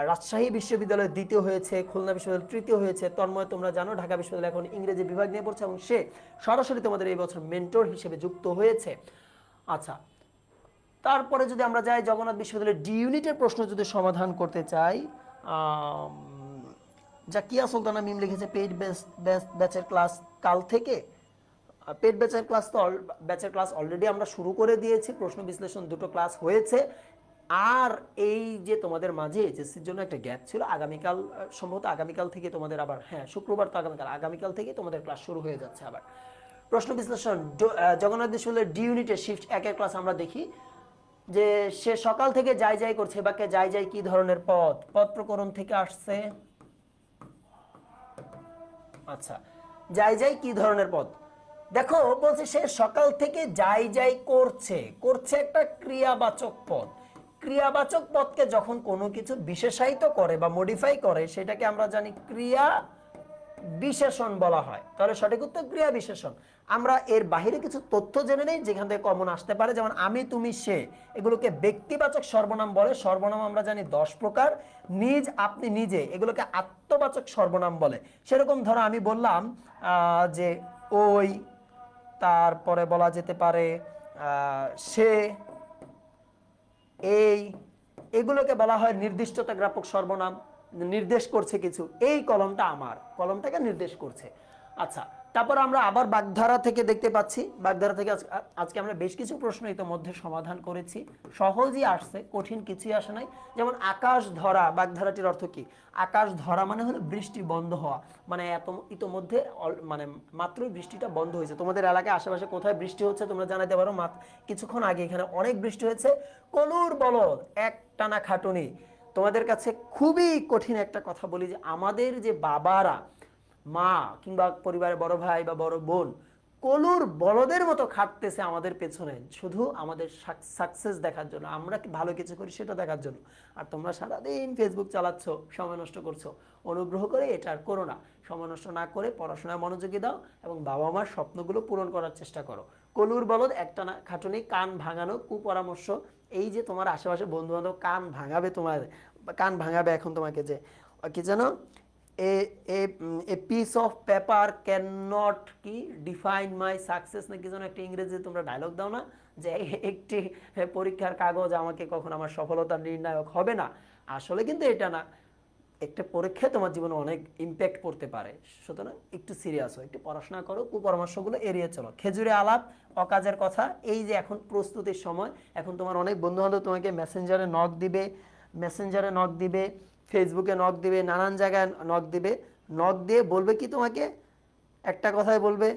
রাজশাহী বিশ্ববিদ্যালয়ে দ্বিতীয় হয়েছে, খুলনা বিশ্ববিদ্যালয় তৃতীয় হয়েছে। তন্ময় তোমরা জানো ঢাকা বিশ্ববিদ্যালয় এখন ইংরেজি বিভাগ নিয়ে পড়ছে এবং সে সরাসরি তোমাদের এই বছর মেন্টর হিসেবে যুক্ত হয়েছে। আচ্ছা, তারপরে যদি আমরা যাই জগন্নাথ বিশ্ববিদ্যালয়ের ডি ইউনিটের প্রশ্ন যদি সমাধান করতে চাই, জাকিয়া সুলতানা মিম লিখেছে পেইড ব্যাচের ক্লাস কাল থেকে। পেইড ব্যাচের ক্লাস অলরেডি আমরা শুরু করে দিয়েছি, প্রশ্ন বিশ্লেষণ দুটো ক্লাস হয়েছে। আর এই যে তোমাদের মাঝে এইচএসসির জন্য একটা গ্যাপ ছিল, আগামীকাল সম্ভবত আগামীকাল থেকে তোমাদের আবার, হ্যাঁ শুক্রবার তো আগামীকাল থেকে তোমাদের ক্লাস শুরু হয়ে যাচ্ছে আবার। প্রশ্ন বিশ্লেষণ জগন্নাথ বিশ্ববিদ্যালয়ের ডি ইউনিটের শিফট 1 এর ক্লাস আমরা দেখি যে সে সকাল থেকে যাই যাই করছে, বাক্যে যাই যাই কি ধরনের পদ? পদ প্রকরণ থেকে আসছে। আচ্ছা, যাই যাই কি ধরনের পদ? দেখো বলছে সে সকাল থেকে যাই যাই করছে, করছে একটা ক্রিয়াবাচক পদ। ক্রিয়াবাচক পদকে যখন কোনো কিছু বিশেষায়িত করে বা মডিফাই করে সেটাকে আমরা জানি ক্রিয়া বিশেষণ বলা হয়। তাহলে সঠিক উত্তর ক্রিয়া বিশেষণ। আমরা এর বাইরে কিছু তথ্য জেনে নেই যেখান থেকে কমন আসতে পারে, যেমন আমি, তুমি, সে, এগুলোকে ব্যক্তিবাচক সর্বনাম বলে। সর্বনাম আমরা জানি 10 প্রকার। নিজ, আপনি, নিজে, এগুলোকে আত্মবাচক সর্বনাম বলে। সেরকম ধরো আমি বললাম যে ওই, তারপরে বলা যেতে পারে সে, এই, এগুলোকে বলা হয় নির্দিষ্টতা জ্ঞাপক সর্বনাম, নির্দেশ করছে কিছু। এই কলমটা আমার, কলমটাকে নির্দেশ করছে। আচ্ছা, তারপর আমরা আবার বাগধারা থেকে দেখতে পাচ্ছি। বাগধারা থেকে আজকে আমরা বেশ কিছু প্রশ্ন ইতোমধ্যে সমাধান করেছি। সহজই আসছে, কঠিন কিছুই আসে নাই। যেমন আকাশ ধরা, বাগধারাটির অর্থ কি? আকাশ ধরা মানে হলো বৃষ্টি বন্ধ হওয়া, মানে ইতোমধ্যে মানে মাত্রই বৃষ্টিটা বন্ধ হয়েছে। তোমাদের এলাকায় আশেপাশে কোথায় বৃষ্টি হচ্ছে তোমরা জানাতে পারো। কিছুক্ষণ আগে এখানে অনেক বৃষ্টি হয়েছে। কলুর বলদ, একটানা খাটুনি। তোমাদের কাছে খুবই কঠিন একটা কথা বলি যে আমাদের যে বাবারা, মা কিংবা পরিবারের বড় ভাই বা বড় বোন কলুর বলদের মতো খাটতেছে আমাদের পেছনে, শুধু আমাদের সাকসেস দেখার জন্য, আমরা কি ভালো কিছু করি সেটা দেখার জন্য। আর তোমরা সারাদিন ফেসবুক চালাচ্ছ, সময় নষ্ট করছো। অনুগ্রহ করে এটা আর করো না। সময় নষ্ট না করে পড়াশোনায় মনোযোগী দাও এবং বাবা মার স্বপ্নগুলো পূরণ করার চেষ্টা করো। কলুর বলদ, একটানা খাটুনি, কান ভাঙানো, কুপরামর্শ। এই যে তোমার আশেপাশে বন্ধু বান্ধব কান ভাঙাবে, তোমার কান ভাঙাবে এখন তোমাকে, যে কি জানো, a piece of paper cannot কি define my success না কি যেন একটা ইংরেজি তোমরা ডায়লগ দাও না, যে একটি পরীক্ষার কাগজ আমাকে কখন আমার সফলতার নির্ণায়ক হবে না। আসলে কিন্তু এটা না, একটা পরীক্ষা তোমার জীবনে অনেক ইম্প্যাক্ট পড়তে পারে। সুতরাং একটু সিরিয়াস হও, একটু পড়াশোনা করো, কুপরামর্শগুলো এড়িয়ে চলো। খেজুরে আলাপ, অকাজের কথা। এই যে এখন প্রস্তুতির সময়, এখন তোমার অনেক বন্ধু বান্ধব তোমাকে মেসেঞ্জারে নক দিবে, ফেসবুকে নক দিবে, নানান জায়গায় নক দিবে। নক দিয়ে বলবে কি তোমাকে? একটা কথাই বলবে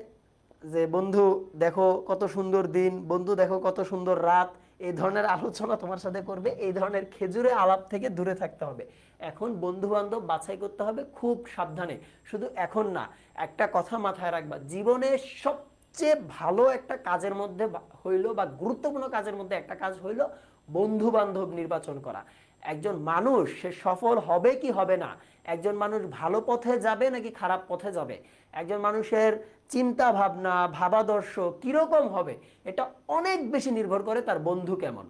যে বন্ধু দেখো কত সুন্দর দিন, বন্ধু দেখো কত সুন্দর রাত। এই ধরনের আলোচনা তোমার সাথে করবে। এই ধরনের খেজুরে আলাপ থেকে দূরে থাকতে হবে। এখন বন্ধু বান্ধব বাছাই করতে হবে খুব সাবধানে। শুধু এখন না, একটা কথা মাথায় রাখবা, জীবনের সবচেয়ে ভালো একটা কাজের মধ্যে হইল বা গুরুত্বপূর্ণ কাজের মধ্যে একটা কাজ হইল বন্ধু বান্ধব নির্বাচন করা। একজন মানুষ সে সফল হবে কি হবে না, একজন মানুষ ভালো পথে যাবে নাকি খারাপ পথে যাবে, একজন মানুষের চিন্তা ভাবনা, ভাবাদর্শ কিরকম হবে, এটা অনেক বেশি নির্ভর করে তার বন্ধু কেমন।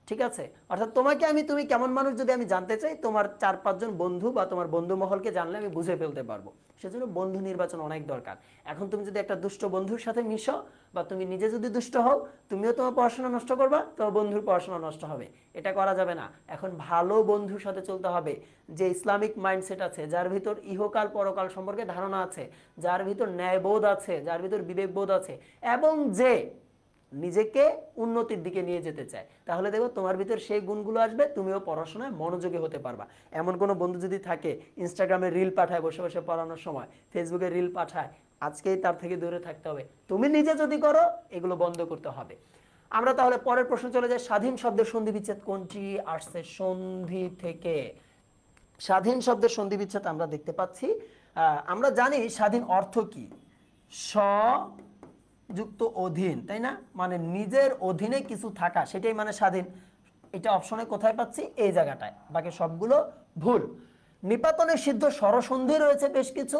ঠিক আছে? অর্থাৎ তোমাকে তুমি কেমন মানুষ যদি আমি জানতে চাই, তোমার 4-5 জন বন্ধু বা তোমার বন্ধু মহলকে জানলে আমি বুঝে ফেলতে পারবো। সেজন্য বন্ধু নির্বাচন অনেক দরকার। এখন তুমি যদি একটা দুষ্ট বন্ধুর সাথে মিশো বা তুমি নিজে যদি দুষ্ট হও, তুমিও তোমার পড়াশোনা নষ্ট করবা, তোমার বন্ধুর পড়াশোনা নষ্ট হবে। এটা করা যাবে না। এখন ভালো বন্ধুর সাথে চলতে হবে, যে ইসলামিক মাইন্ডসেট আছে, যার ভিতর ইহকাল পরকাল সম্পর্কে ধারণা আছে, যার ভিতর ন্যায়বোধ আছে, যার ভিতর বিবেকবোধ আছে, এবং যে নিজেকে উন্নতির দিকে নিয়ে যেতে চায়। তাহলে দেখো তোমার ভিতর সেই গুণগুলো আসবে, তুমিও পড়াশোনায় মনোযোগী হতে পারবা। এমন কোনো বন্ধু যদি থাকে ইনস্টাগ্রামে রিল পাঠায় বসে বসে পড়ানোর সময়, ফেসবুকে রিল পাঠায়, আজকেই তার থেকে দূরে থাকতে হবে। তুমি নিজে যদি করো, এগুলো বন্ধ করতে হবে। আমরা তাহলে পরের প্রশ্ন চলে যাই। স্বাধীন শব্দের সন্ধি বিচ্ছেদ কোনটি? আসছে সন্ধি থেকে। স্বাধীন শব্দের সন্ধি বিচ্ছেদ আমরা দেখতে পাচ্ছি। আমরা জানি স্বাধীন অর্থ কি? যুক্ত অধীন, তাই না? মানে নিজের অধীনে কিছু থাকা, সেটাই মানে স্বাধীন। এটা অপশনে কোথায় পাচ্ছি? এই জায়গাটায়। বাকি সবগুলো ভুল। নিপাতনে সিদ্ধ স্বরসন্ধি রয়েছে বেশ কিছু।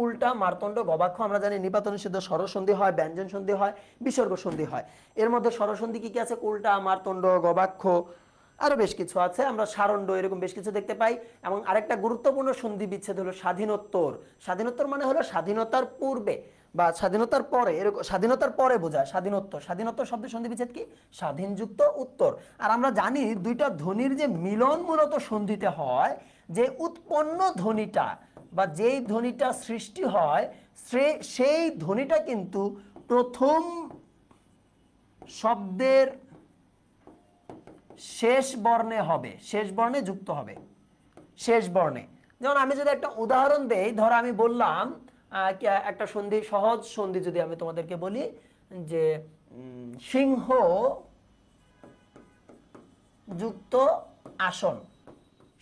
উল্টা, মার্তণ্ড, গবাক্ষ। আমরা জানি নিপাতনে সিদ্ধ স্বরসন্ধি হয়, ব্যঞ্জন সন্ধি হয়, বিসর্গ সন্ধি হয়। এর মধ্যে স্বরসন্ধি কি কি আছে? উল্টা, মার্তণ্ড, গবাক্ষ, আরো বেশ কিছু আছে। আমরা সারণ্ড, এরকম বেশ কিছু দেখতে পাই। এবং আরেকটা গুরুত্বপূর্ণ সন্ধি বিচ্ছেদ হলো স্বাধীনোত্তর। স্বাধীনোত্তর মানে হলো স্বাধীনতার পূর্বে বা স্বাধীনতার পরে, এরকম স্বাধীনতার পরে বোঝায় স্বাধীনোত্তর। স্বাধীনোত্তর শব্দের সন্ধি বিচ্ছেদ কি? স্বাধীন যুক্ত উত্তর। আর আমরা জানি দুইটা ধ্বনির যে মিলন মূলত সন্ধিতে হয়, যে উৎপন্ন ধ্বনিটা বা যেই ধ্বনিটা সৃষ্টি হয়, সেই ধ্বনিটা কিন্তু প্রথম শব্দের শেষ বর্ণে হবে, শেষ বর্ণে যুক্ত হবে, শেষ বর্ণে। যেমন আমি যদি একটা উদাহরণ দেই, ধরো আমি বললাম একটা সন্ধি, সহজ সন্ধি যদি আমি তোমাদেরকে বলি যে সিংহ যুক্ত আসন,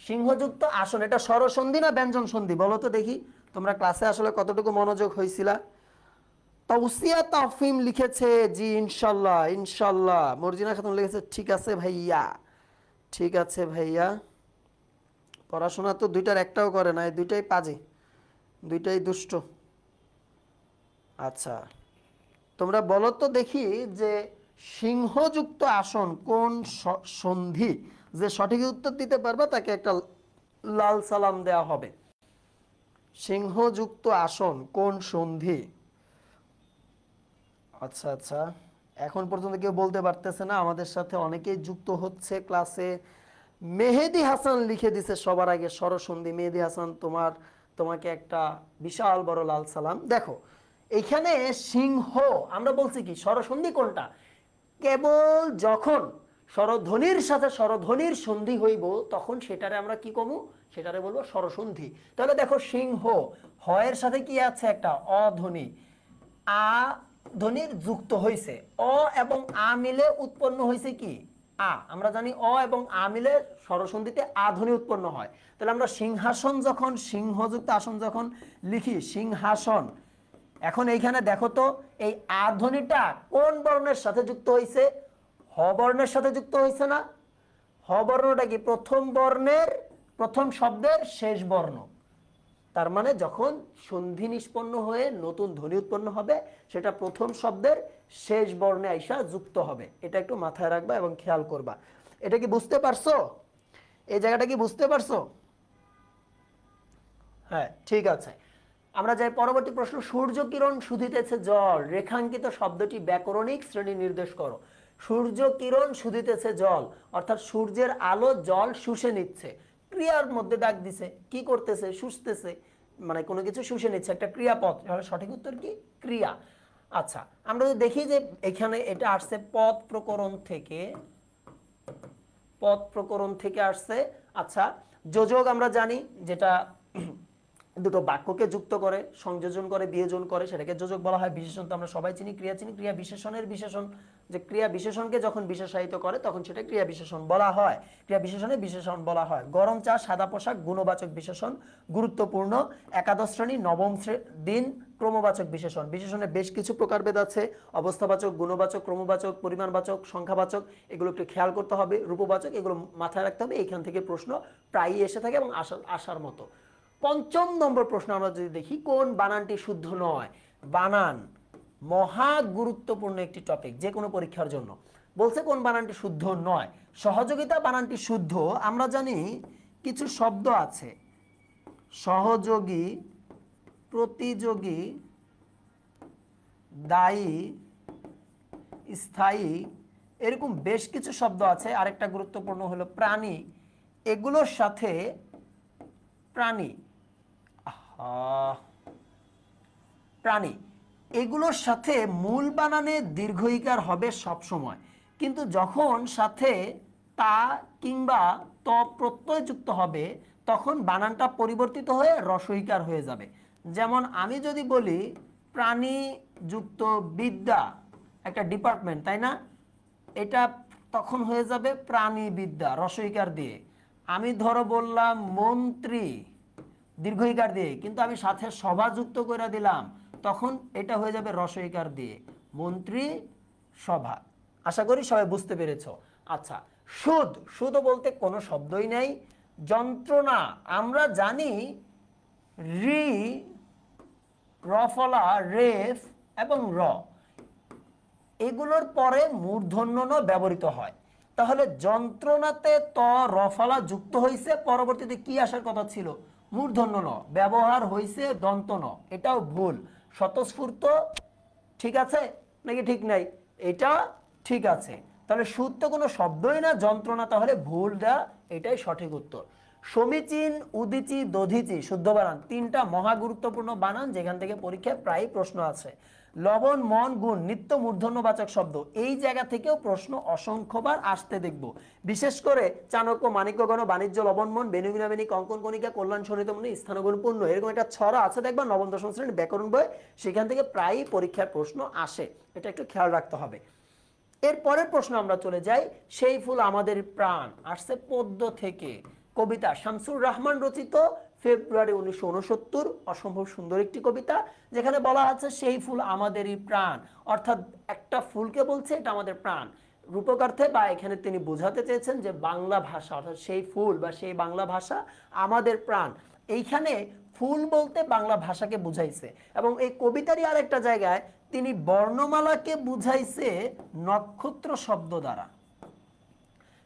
সিংহযুক্ত আসন, এটা স্বরসন্ধি না ব্যঞ্জন সন্ধি বলো তো দেখি, তোমরা ক্লাসে আসলে কতটুকু মনোযোগ হয়েছিলা? তাওসিয়া তাফহিম লিখেছে জি ইনশাল্লাহ, ইনশাল্লাহ। মর্জিনা খাতুন লিখেছে ঠিক আছে ভাইয়া, ঠিক আছে ভাইয়া। পড়াশোনা তো দুইটার একটাও করে না, এই দুইটাই পাজে, দুইটাই দুষ্ট। আচ্ছা তোমরা বলো তো দেখি যে সিংহযুক্ত আসন কোন সন্ধি? যে সঠিক উত্তর দিতে পারবা তাকে একটা লাল সালাম দেয়া হবে। সিংহযুক্ত আসন কোন সন্ধি? আচ্ছা আচ্ছা, এখন পর্যন্ত কেউ বলতে পারতেছে না। আমাদের সাথে অনেকেই যুক্ত হচ্ছে ক্লাসে। মেহেদি হাসান লিখে দিছে সবার আগে স্বরসন্ধি। মেহেদি হাসান তোমাকে একটা বিশাল বড় লাল সালাম। দেখো এখানে সিংহ, আমরা বলছি কি স্বরসন্ধি কোনটা? কেবল যখন স্বরধ্বনির সাথে স্বরধ্বনির সন্ধি হইব তখন সেটারে আমরা কি কমু? সেটারে বলবো স্বরসন্ধি। তাহলে দেখো সিংহ, হয়ের সাথে কি আছে? একটা অধ্বনি, আ ধ্বনির যুক্ত হয়েছে, অ এবং আ মিলে উৎপন্ন হয়েছে কি? আ। আমরা জানি অ এবং আ মিলে স্বরসন্ধিতে আ ধ্বনি উৎপন্ন হয়। তাহলে আমরা সিংহাসন যখন, সিংহযুক্ত আসন যখন লিখি সিংহাসন, এখন এইখানে দেখো তো এই আ ধ্বনিটা কোন বর্ণের সাথে যুক্ত হয়েছে? হ বর্ণের সাথে যুক্ত হয়েছে না? হ বর্ণটা কি প্রথম বর্ণের, প্রথম শব্দের শেষ বর্ণ। তার মানে যখন সন্ধি নিষ্পন্ন হয়ে নতুন ধ্বনি উৎপন্ন হবে সেটা প্রথম শব্দের শেষ বর্ণে আইসা যুক্ত হবে। এটা একটু মাথায় রাখবা এবং খেয়াল করবা। এটা কি বুঝতে পারছো? এই জায়গাটা কি বুঝতে পারছো? হ্যাঁ ঠিক আছে, আমরা যাই পরবর্তী প্রশ্ন। সূর্য কিরণ শুধিতেছে জল, রেখাঙ্কিত শব্দটি ব্যাকরণিক শ্রেণী নির্দেশ করো। সূর্য কিরণ শুধিতেছে জল, অর্থাৎ সূর্যের আলো জল শুষে নিচ্ছে। ক্রিয়ার মধ্যে দাগ দিছে, কি করতেছে? শুষতেছে, মানে কোনো কিছু শুষে নিচ্ছে, একটা ক্রিয়াপদ। তাহলে সঠিক উত্তর কি? ক্রিয়া। আচ্ছা আমরা যদি দেখি যে এখানে এটা আসছে পদ প্রকরণ থেকে, পদ প্রকরণ থেকে আসছে। আচ্ছা যোজক আমরা জানি যেটা দুটো বাক্যকে যুক্ত করে, সংযোজন করে, বিয়োজন করে, সেটাকে যোজক বলা হয়। বিশেষণ তো আমরা সবাই চিনি, ক্রিয়া চিনি। ক্রিয়া বিশেষণের বিশেষণ, যে ক্রিয়া বিশেষণকে যখন বিশেষায়িত করে তখন সেটা ক্রিয়া বিশেষণ বলা হয়, ক্রিয়া বিশেষণে বিশেষণ বলা হয়। গরম চা, সাদা পোশাক, গুণবাচক বিশেষণ, গুরুত্বপূর্ণ, একাদশ শ্রেণী, নবম দিন, ক্রমবাচক বিশেষণ। বিশেষণে বেশ কিছু প্রকারভেদ আছে, অবস্থাবাচক, গুণবাচক, ক্রমবাচক, পরিমাণবাচক, সংখ্যাবাচক, এগুলো একটু খেয়াল করতে হবে। রূপবাচক, এগুলো মাথায় রাখতে হবে। এইখান থেকে প্রশ্ন প্রায়ই এসে থাকে এবং আসার মতো। পঞ্চম নম্বর প্রশ্ন আমরা যদি দেখি, কোন বানানটি শুদ্ধ নয়? বানান মহা গুরুত্বপূর্ণ একটি টপিক যে কোনো পরীক্ষার জন্য। বলছে কোন বানানটি শুদ্ধ নয়। সহযোগিতা বানানটি শুদ্ধ। আমরা জানি কিছু শব্দ আছে, সহযোগী, প্রতিযোগী, দায়ী, স্থায়ী, এরকম বেশ কিছু শব্দ আছে। আরেকটা গুরুত্বপূর্ণ হলো প্রাণী। এগুলোর সাথে প্রাণী, প্রাণী, এগুলোর সাথে মূল বানানে দীর্ঘ ইকার হবে সব সময়, কিন্তু যখন সাথে তা কিংবা ত প্রত্যয় যুক্ত হবে তখন বানানটা পরিবর্তিত হয়ে রস্বইকার হয়ে যাবে। যেমন আমি যদি বলি প্রাণী যুক্ত বিদ্যা, একটা ডিপার্টমেন্ট, তাই না? এটা তখন হয়ে যাবে প্রাণীবিদ্যা রস্বইকার দিয়ে। আমি ধরো বললাম মন্ত্রী দীর্ঘইকার দিয়ে, কিন্তু আমি সাথে সভা যুক্ত করে দিলাম, তখন এটা হয়ে যাবে রস্বইকার দিয়ে, মন্ত্রী সভা। আশা করি সবাই বুঝতে পেরেছো। আচ্ছা সুদ, সুদ বলতে কোনো শব্দই নেই। যন্ত্রণা, আমরা জানি রি, রফলা, রেফ এবং র, এগুলোর পরে মূর্ধন্য ন ব্যবহৃত হয়। তাহলে যন্ত্রণাতে ত রফলা যুক্ত হয়েছে, পরবর্তীতে কি আসার কথা ছিল? মূর্ধন্য ন, ব্যবহার হয়েছে দন্ত ন। এটাও ভুল। স্বতঃস্ফূর্ত ঠিক আছে নাকি ঠিক নাই? এটা ঠিক আছে। তাহলে সুদ তো কোনো শব্দই না, যন্ত্রণা তাহলে ভুল দেয়া, এটাই সঠিক উত্তর। সমীচীন, উদিচি, দধিচি শুদ্ধ বানান। তিনটা মহা গুরুত্বপূর্ণ বানান যেখান থেকে পরীক্ষায় প্রায় প্রশ্ন আছে। লবণ মন গুণ নিত্য মূর্ধন্যবাচক শব্দ, এই জায়গা থেকেও প্রশ্ন অসংখ্যবার আসতে দেখব। বিশেষ করে চাণক্য, মাণিক্যগণ, বাণিজ্য, লবণ মন, বেনুবিনাবেনী, কঙ্কন কণিকা, কল্যাণ সরিতমণি, স্থানগুণ পূর্ণ, এরকম একটা ছড়া আছে দেখবা নবম দশম শ্রেণীর ব্যাকরণ বই, সেখান থেকে প্রায়ই পরীক্ষার প্রশ্ন আসে, এটা একটু খেয়াল রাখতে হবে। এর পরের প্রশ্ন আমরা চলে যাই, সেই ফুল আমাদের প্রাণ, আসছে পদ্য থেকে, কবিতা শামসুর রহমান রচিত, ফেব্রুয়ারি 1969, অসম্ভব সুন্দর একটি কবিতা, যেখানে বলা আছে সেই ফুল আমাদেরই প্রাণ, অর্থাৎ একটা ফুলকে বলছে এটা আমাদের প্রাণ। রূপকার্থে বা এখানে তিনি বোঝাতে চেয়েছেন যে বাংলা ভাষা, অর্থাৎ সেই ফুল বা সেই বাংলা ভাষা আমাদের প্রাণ। এইখানে ফুল বলতে বাংলা ভাষাকে বুঝাইছে, এবং এই কবিতারই আরেকটা জায়গায় তিনি বর্ণমালাকে বুঝাইছে নক্ষত্র শব্দ দ্বারা।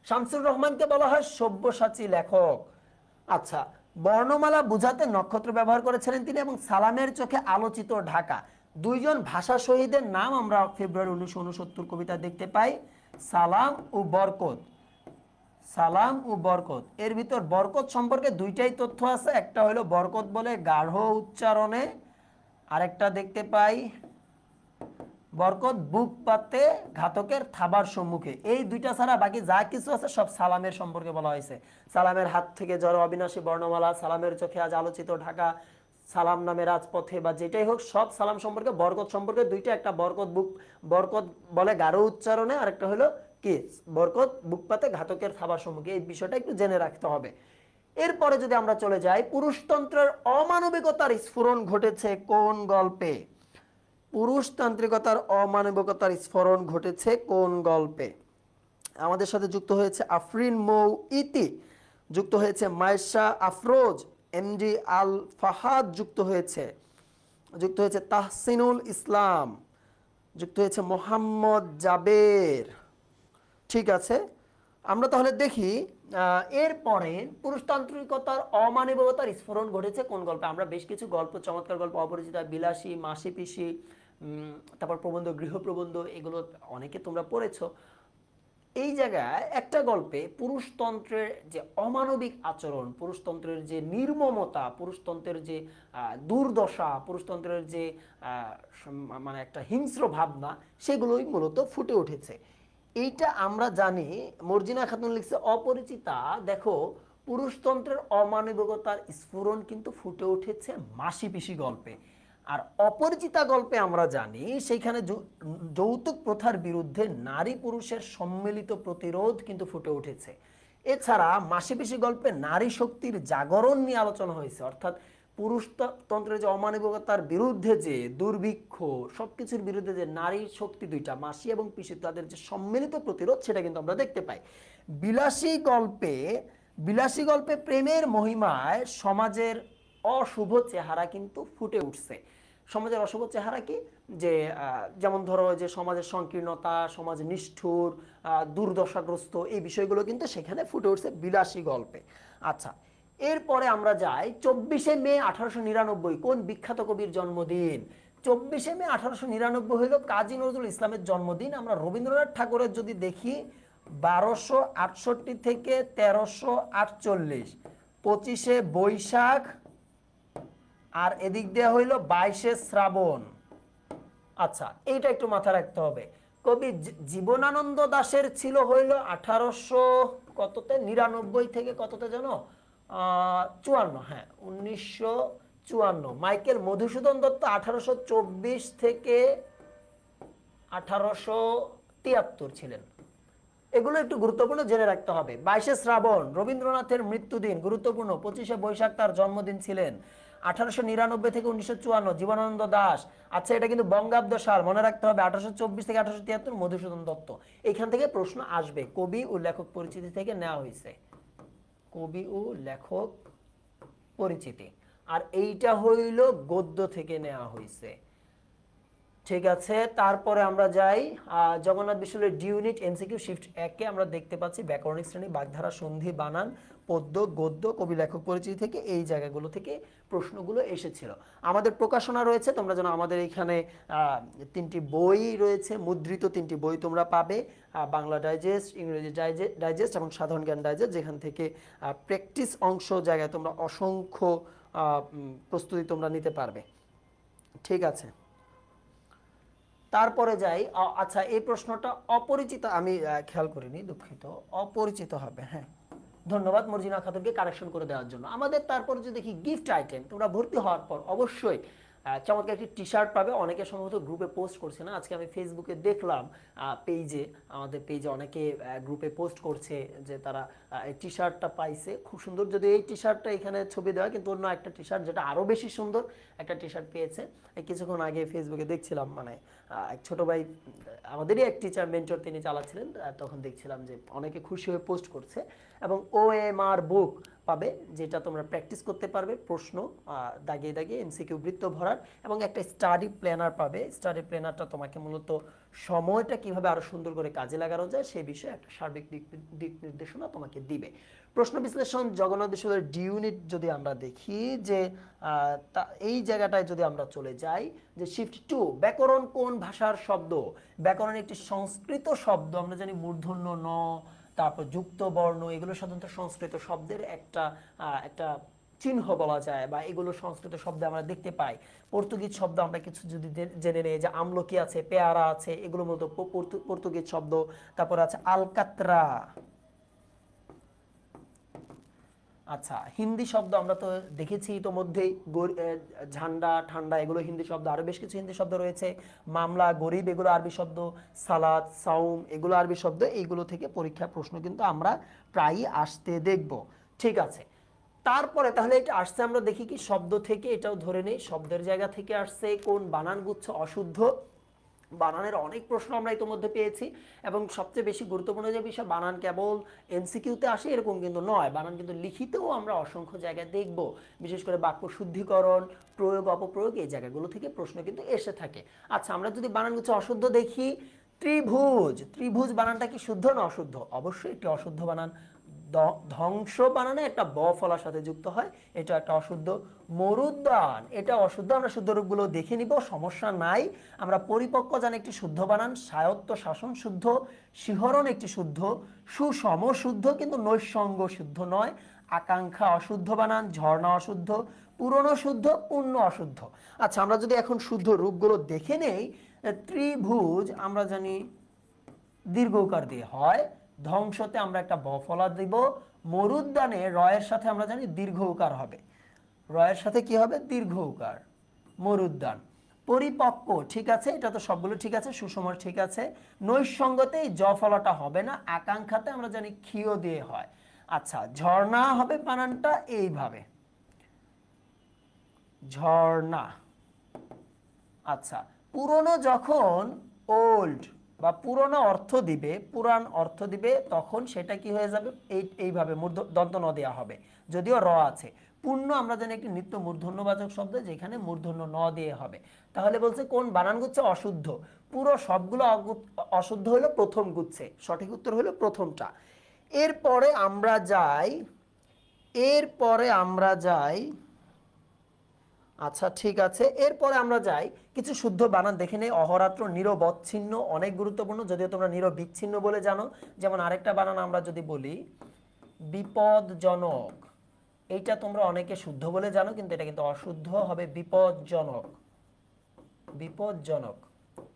শামসুর রহমানকে বলা হয় সব্যসাচী লেখক। আচ্ছা, বর্ণমালা বুঝাতে নক্ষত্র ব্যবহার করেছিলেন তিনি, এবং সালামের চোখে আলোচিত ঢাকা, দুইজন ভাষা শহীদের নাম আমরা ফেব্রুয়ারি 1969 কবিতা দেখতে পাই, সালাম ও বরকত। সালাম ও বরকত, এর ভিতর বরকত সম্পর্কে দুইটাই তথ্য আছে, একটা হলো বরকত বলে গাঢ় উচ্চারণে, আরেকটা দেখতে পাই বরকত বুক পাতে ঘাতকের থাবার সম্মুখে। এই দুইটা ছাড়া বাকি যা কিছু আছে সব সালামের সম্পর্কে বলা হয়েছে। সালামের হাত থেকে জড় অবিনাশী বর্ণমালা, সালামের চোখে আজ আলোচিত ঢাকা, সালাম নামে রাজপথে, বা যেটাই হোক সব সালাম সম্পর্কে। বরকত সম্পর্কে দুইটা, একটা বরকত বুক, বরকত বলে গাঢ় উচ্চারণে, আরেকটা হলো কি বরকত বুক পাতে ঘাতকের থাবার সম্মুখে। এই বিষয়টা একটু জেনে রাখতে হবে। এরপরে যদি আমরা চলে যাই, পুরুষতন্ত্রের অমানবিকতার স্ফুরণ ঘটেছে কোন গল্পে? পুরুষতান্ত্রিকতার অমানবিকতার স্ফুরণ ঘটেছে কোন গল্পে? আমাদের সাথে যুক্ত হয়েছে আফরিন মৌ ইতি, যুক্ত হয়েছে মায়েশা আফরোজ, এমডি আল ফাহাদ যুক্ত হয়েছে তাহসিনুল ইসলাম, যুক্ত হয়েছে মোহাম্মদ জাবের। ঠিক আছে, আমরা তাহলে দেখি এরপরে পুরুষতান্ত্রিকতার অমানবিকতার স্ফুরণ ঘটেছে কোন গল্পে। আমরা বেশ কিছু গল্প, চমৎকার গল্প, অপরিচিতা, বিলাসী, মাসি পিসি, তারপর প্রবন্ধ, গৃহপ্রবন্ধ, এগুলো অনেকে তোমরা পড়েছো। এই জায়গায় একটা গল্পে পুরুষতন্ত্রের যে অমানবিক আচরণ, পুরুষতন্ত্রের যে নির্মমতা, পুরুষতন্ত্রের যে দুর্দশা, পুরুষতন্ত্রের যে মানে একটা হিংস্র ভাবনা, সেগুলোই মূলত ফুটে উঠেছে। এইটা আমরা জানি। মর্জিনা খাতুন লিখছে অপরিচিতা, দেখো পুরুষতন্ত্রের অমানবিকতার স্ফুরণ কিন্তু ফুটে উঠেছে মাসি পিসি গল্পে। আর অপরিচিতা গল্পে আমরা জানি সেইখানে যৌতুক প্রথার বিরুদ্ধে নারী পুরুষের সম্মিলিত প্রতিরোধ কিন্তু ফুটে উঠেছে। এছাড়া মাসি পিসি গল্পে নারী শক্তির জাগরণ নিয়ে আলোচনা হয়েছে, অর্থাৎ পুরুষতন্ত্রের যে অমানবিকতার বিরুদ্ধে যে দুর্ভিক্ষ, সবকিছুর বিরুদ্ধে যে নারী শক্তি দুইটা, মাসি এবং পিসি, তাদের যে সম্মিলিত প্রতিরোধ, সেটা কিন্তু আমরা দেখতে পাই। বিলাসী গল্পে প্রেমের মহিমায় সমাজের অশুভ চেহারা কিন্তু ফুটে উঠছে। সমাজের অশুভ চেহারা কি, যে যেমন ধরো যে সমাজের সংকীর্ণতা, সমাজ নিষ্ঠুর, দুর্দশাগ্রস্ত, এই বিষয়গুলো কিন্তু সেখানে ফুটে উঠছে বিলাসী গল্পে। আচ্ছা, এরপরে আমরা যাই 24শে মে 1899, কোন বিখ্যাত কবির জন্মদিন? 24শে মে 1899 হইল কাজী নজরুল ইসলামের জন্মদিন। আমরা রবীন্দ্রনাথ ঠাকুরের যদি দেখি 1268 থেকে 1348, 25শে বৈশাখ, আর এদিক দিয়ে হইল 22শে শ্রাবণ। আচ্ছা, এইটা একটু মাথায় রাখতে হবে। কবি জীবনানন্দ দাশের ছিল হইল 1899 থেকে কততে জানো? 54, হ্যাঁ 1954। মাইকেল মধুসূদন দত্ত 1824 থেকে 1873 ছিলেন। এগুলো একটু গুরুত্বপূর্ণ, জেনে রাখতে হবে। 22শে শ্রাবণ রবীন্দ্রনাথের মৃত্যুদিন, গুরুত্বপূর্ণ। 25শে বৈশাখ তার জন্মদিন ছিলেন। 1899 থেকে 1954 জীবনানন্দ দাশ। আচ্ছা, এটা কিন্তু বঙ্গাব্দ সাল, মনে রাখতে হবে। 1824 থেকে 1873 মধুসূদন দত্ত। এখান থেকে প্রশ্ন আসবে, কবি ও লেখক পরিচিতি থেকে নেওয়া হয়েছে, কবি ও লেখক পরিচিতি। আর এইটা হইল গদ্য থেকে নেওয়া হয়েছে। ঠিক আছে, তারপরে আমরা যাই জগন্নাথ বিশ্ববিদ্যালয়ের ডি ইউনিট এমসিকিউ শিফট 1-এ আমরা দেখতে পাচ্ছি ব্যাকরণিক শ্রেণী, বাগধারা, সন্ধি, বানান, পদ্য, গদ্য, কবি লেখক পরিচিতি থেকে এই জায়গাগুলো থেকে প্রশ্নগুলো এসেছিল। আমাদের প্রকাশনা রয়েছে, তোমরা জানো আমাদের এখানে 3টি বই রয়েছে, মুদ্রিত 3টি বই তোমরা পাবে, বাংলা ডাইজেস্ট, ইংরেজি ডাইজেস্ট এবং সাধারণ জ্ঞান ডাইজেস্ট, যেখান থেকে প্র্যাকটিস অংশ জায়গায় তোমরা অসংখ্য প্রস্তুতি তোমরা নিতে পারবে। ঠিক আছে, তারপরে যাই আচ্ছা এই প্রশ্নটা অপরিচিত আমি খেয়াল করিনি, দুঃখিত। অপরিচিত হবে, হ্যাঁ ধন্যবাদ মর্জিনা খাতুনকে কারেকশন করে দেওয়ার জন্য। আমাদের তারপর যদি দেখি গিফট আইটেম, তোমরা ভর্তি হওয়ার পর অবশ্যই চমৎকার একটি টি শার্ট পাবে। অনেকে সম্ভবত গ্রুপে পোস্ট করছে না, আজকে আমি ফেসবুকে দেখলাম পেজে, আমাদের পেজে অনেকে গ্রুপে পোস্ট করছে যে তারা এই টি শার্টটা পাইছে, খুব সুন্দর। যদি এই টি শার্টটা এখানে ছবি দেওয়া, কিন্তু অন্য একটা টি শার্ট যেটা আরও বেশি সুন্দর একটা টি শার্ট পেয়েছে। এই কিছুক্ষণ আগে ফেসবুকে দেখছিলাম, মানে এক ছোট ভাই আমাদেরই এক টিচার মেন্টর তিনি চালাচ্ছিলেন, তখন দেখছিলাম যে অনেকে খুশি হয়ে পোস্ট করছে। এবং OMR বুক পাবে, যেটা তোমরা প্র্যাকটিস করতে পারবে, প্রশ্ন দাগিয়ে দাগিয়ে এমসিকিউ বৃত্ত ভরার, এবং একটা স্টাডি প্ল্যানার পাবে। স্টাডি প্ল্যানারটা তোমাকে মূলত সময়টা কিভাবে আরো সুন্দর করে কাজে লাগানো যায় সেই বিষয়ে একটা সার্বিক দিক নির্দেশনা তোমাকে দিবে। প্রশ্ন বিশ্লেষণ জগন্নাথ বিশ্ববিদ্যালয়ের ডি ইউনিট যদি আমরা দেখি যে এই জায়গাটায় যদি আমরা চলে যাই যে শিফট 2, ব্যাকরণ কোন ভাষার শব্দ? ব্যাকরণ একটি সংস্কৃত শব্দ, আমরা জানি মূর্ধন্য ন, তারপর যুক্ত বর্ণ, এগুলো সাধারণত সংস্কৃত শব্দের একটা চিহ্ন বলা যায়, বা এগুলো সংস্কৃত শব্দে আমরা দেখতে পাই। পর্তুগিজ শব্দ আমরা কিছু যদি জেনে নেই, যে আমলকি আছে, পেয়ারা আছে, এগুলো মূলত পর্তুগিজ শব্দ। তারপর আছে আলকাত্রা। আচ্ছা, হিন্দি শব্দ আমরা তো দেখেছি ইতোমধ্যেই, ঝান্ডা, ঠান্ডা, এগুলো হিন্দি শব্দ। আরো বেশ কিছু হিন্দি শব্দ রয়েছে, মামলা, গরিব, এগুলো আরবি শব্দ, সালাদ, সাউম, এগুলো আরবি শব্দ। এইগুলো থেকে পরীক্ষা প্রশ্ন কিন্তু আমরা প্রায়ই আসতে দেখব। ঠিক আছে, তারপরে তাহলে এটা আসছে, আমরা দেখি কি শব্দ থেকে, এটাও ধরে নেই শব্দের জায়গা থেকে আসছে। কোন বানান গুচ্ছ অশুদ্ধ? বানানের অনেক প্রশ্ন আমরা ইতিমধ্যে পেয়েছি, এবং সবচেয়ে বেশি গুরুত্বপূর্ণ যে বিষয়, বানান কেবল এমসিকিউতে আসে এরকম কিন্তু নয়, বানান কিন্তু লিখিতেও আমরা অসংখ্য জায়গায় দেখব। বিশেষ করে বাক্য শুদ্ধিকরণ, প্রয়োগ, অপপ্রয়োগ, এই জায়গাগুলো থেকে প্রশ্ন কিন্তু এসে থাকে। আচ্ছা, আমরা যদি বানান গুচ্ছ অশুদ্ধ দেখি, ত্রিভুজ, ত্রিভুজ বানানটা কি শুদ্ধ না অশুদ্ধ? অবশ্যই একটি অশুদ্ধ বানান। ধ্বংস বানানে একটা ব ফলার সাথে যুক্ত হয়, এটা একটা অশুদ্ধ। মরুদ্যান, এটা অশুদ্ধ। আমরা শুদ্ধ রূপগুলো দেখে নিব, সমস্যা নাই। আমরা পরিপক্ক জানি একটি শুদ্ধ বানান। স্বায়ত্ত শাসন শুদ্ধ, শিহরণ একটি শুদ্ধ, সুষম শুদ্ধ কিন্তু নৈসঙ্গ শুদ্ধ নয়। আকাঙ্ক্ষা অশুদ্ধ বানান, ঝর্ণা অশুদ্ধ, পুরনো শুদ্ধ, পূর্ণ অশুদ্ধ। আচ্ছা, আমরা যদি এখন শুদ্ধ রূপগুলো দেখে নেই, ত্রিভুজ আমরা জানি দীর্ঘ উকার দিয়ে হয়, ধ্বংসতে আমরা একটা ব ফলা দিব, মরুদ্যানে রয়ের সাথে আমরা জানি দীর্ঘ উকার হবে, রয়ের সাথে কি হবে? দীর্ঘ উকার, মরুদ্যান। পরিপক্ক, ঠিক আছে, এটা তো সবগুলো ঠিক আছে। সুষম ঠিক আছে। নৈসঙ্গতে জ ফলাটা হবে না, আকাঙ্ক্ষাতে আমরা জানি ক্ষীয় দিয়ে হয়। আচ্ছা, ঝর্ণা হবে বানানটা এইভাবে, ঝর্ণা। আচ্ছা, পুরনো যখন ওল্ড বা পুরনো অর্থ দিবে, পুরান অর্থ দিবে, তখন সেটা কি হয়ে যাবে? এইভাবে দন্ত ন দেওয়া হবে, যদিও র আছে। পূর্ণ আমরা জানি একটি নিত্য মূর্ধন্যবাচক শব্দ, যেখানে মূর্ধন্য ন দিয়ে হবে। তাহলে বলছে কোন বানান গুচ্ছে অশুদ্ধ? পুরো সবগুলো অশুদ্ধ হলো প্রথম গুচ্ছে, সঠিক উত্তর হলো প্রথমটা। এরপরে আমরা যাই, আচ্ছা ঠিক আছে, এরপরে আমরা যাই কিছু শুদ্ধ বানান দেখে নেই। অহরাত্র, নিরবচ্ছিন্ন, অনেক গুরুত্বপূর্ণ, যদিও তোমরা নিরবিচ্ছিন্ন বলে জানো। যেমন আরেকটা বানান আমরা যদি বলি বিপদজনক, এইটা তোমরা অনেকে শুদ্ধ বলে জানো, কিন্তু এটা কিন্তু অশুদ্ধ হবে, বিপদজনক, বিপদজনক।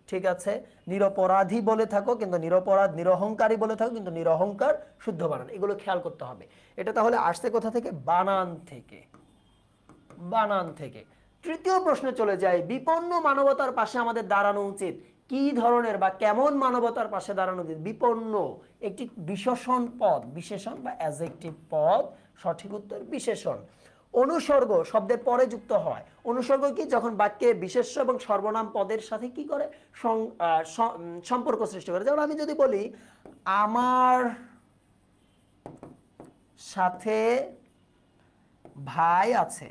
ঠিক আছে, নিরপরাধী বলে থাকো, কিন্তু নিরপরাধ, নিরহংকারী বলে থাকো, কিন্তু নিরহংকার শুদ্ধ বানান। এগুলো খেয়াল করতে হবে। এটা তাহলে আসছে কোথা থেকে? বানান থেকে, বানান থেকে। তৃতীয় প্রশ্নে চলে যায়, বিপন্ন মানবতার পাশে আমাদের দাঁড়ানো উচিত। কি ধরনের বা কেমন মানবতার পাশে দাঁড়ানো উচিত? বিপন্ন একটি বিশেষণ পদ, বিশেষণ বা অ্যাডজেক্টিভ পদ, সঠিক উত্তর বিশেষণ। অনুসর্গ শব্দের পরে যুক্ত হয়। অনুসর্গ কি? যখন বাক্যে বিশেষ্য এবং সর্বনাম পদের সাথে কি করে? সম্পর্ক সৃষ্টি করে। যেমন আমি যদি বলি আমার সাথে ভাই আছে,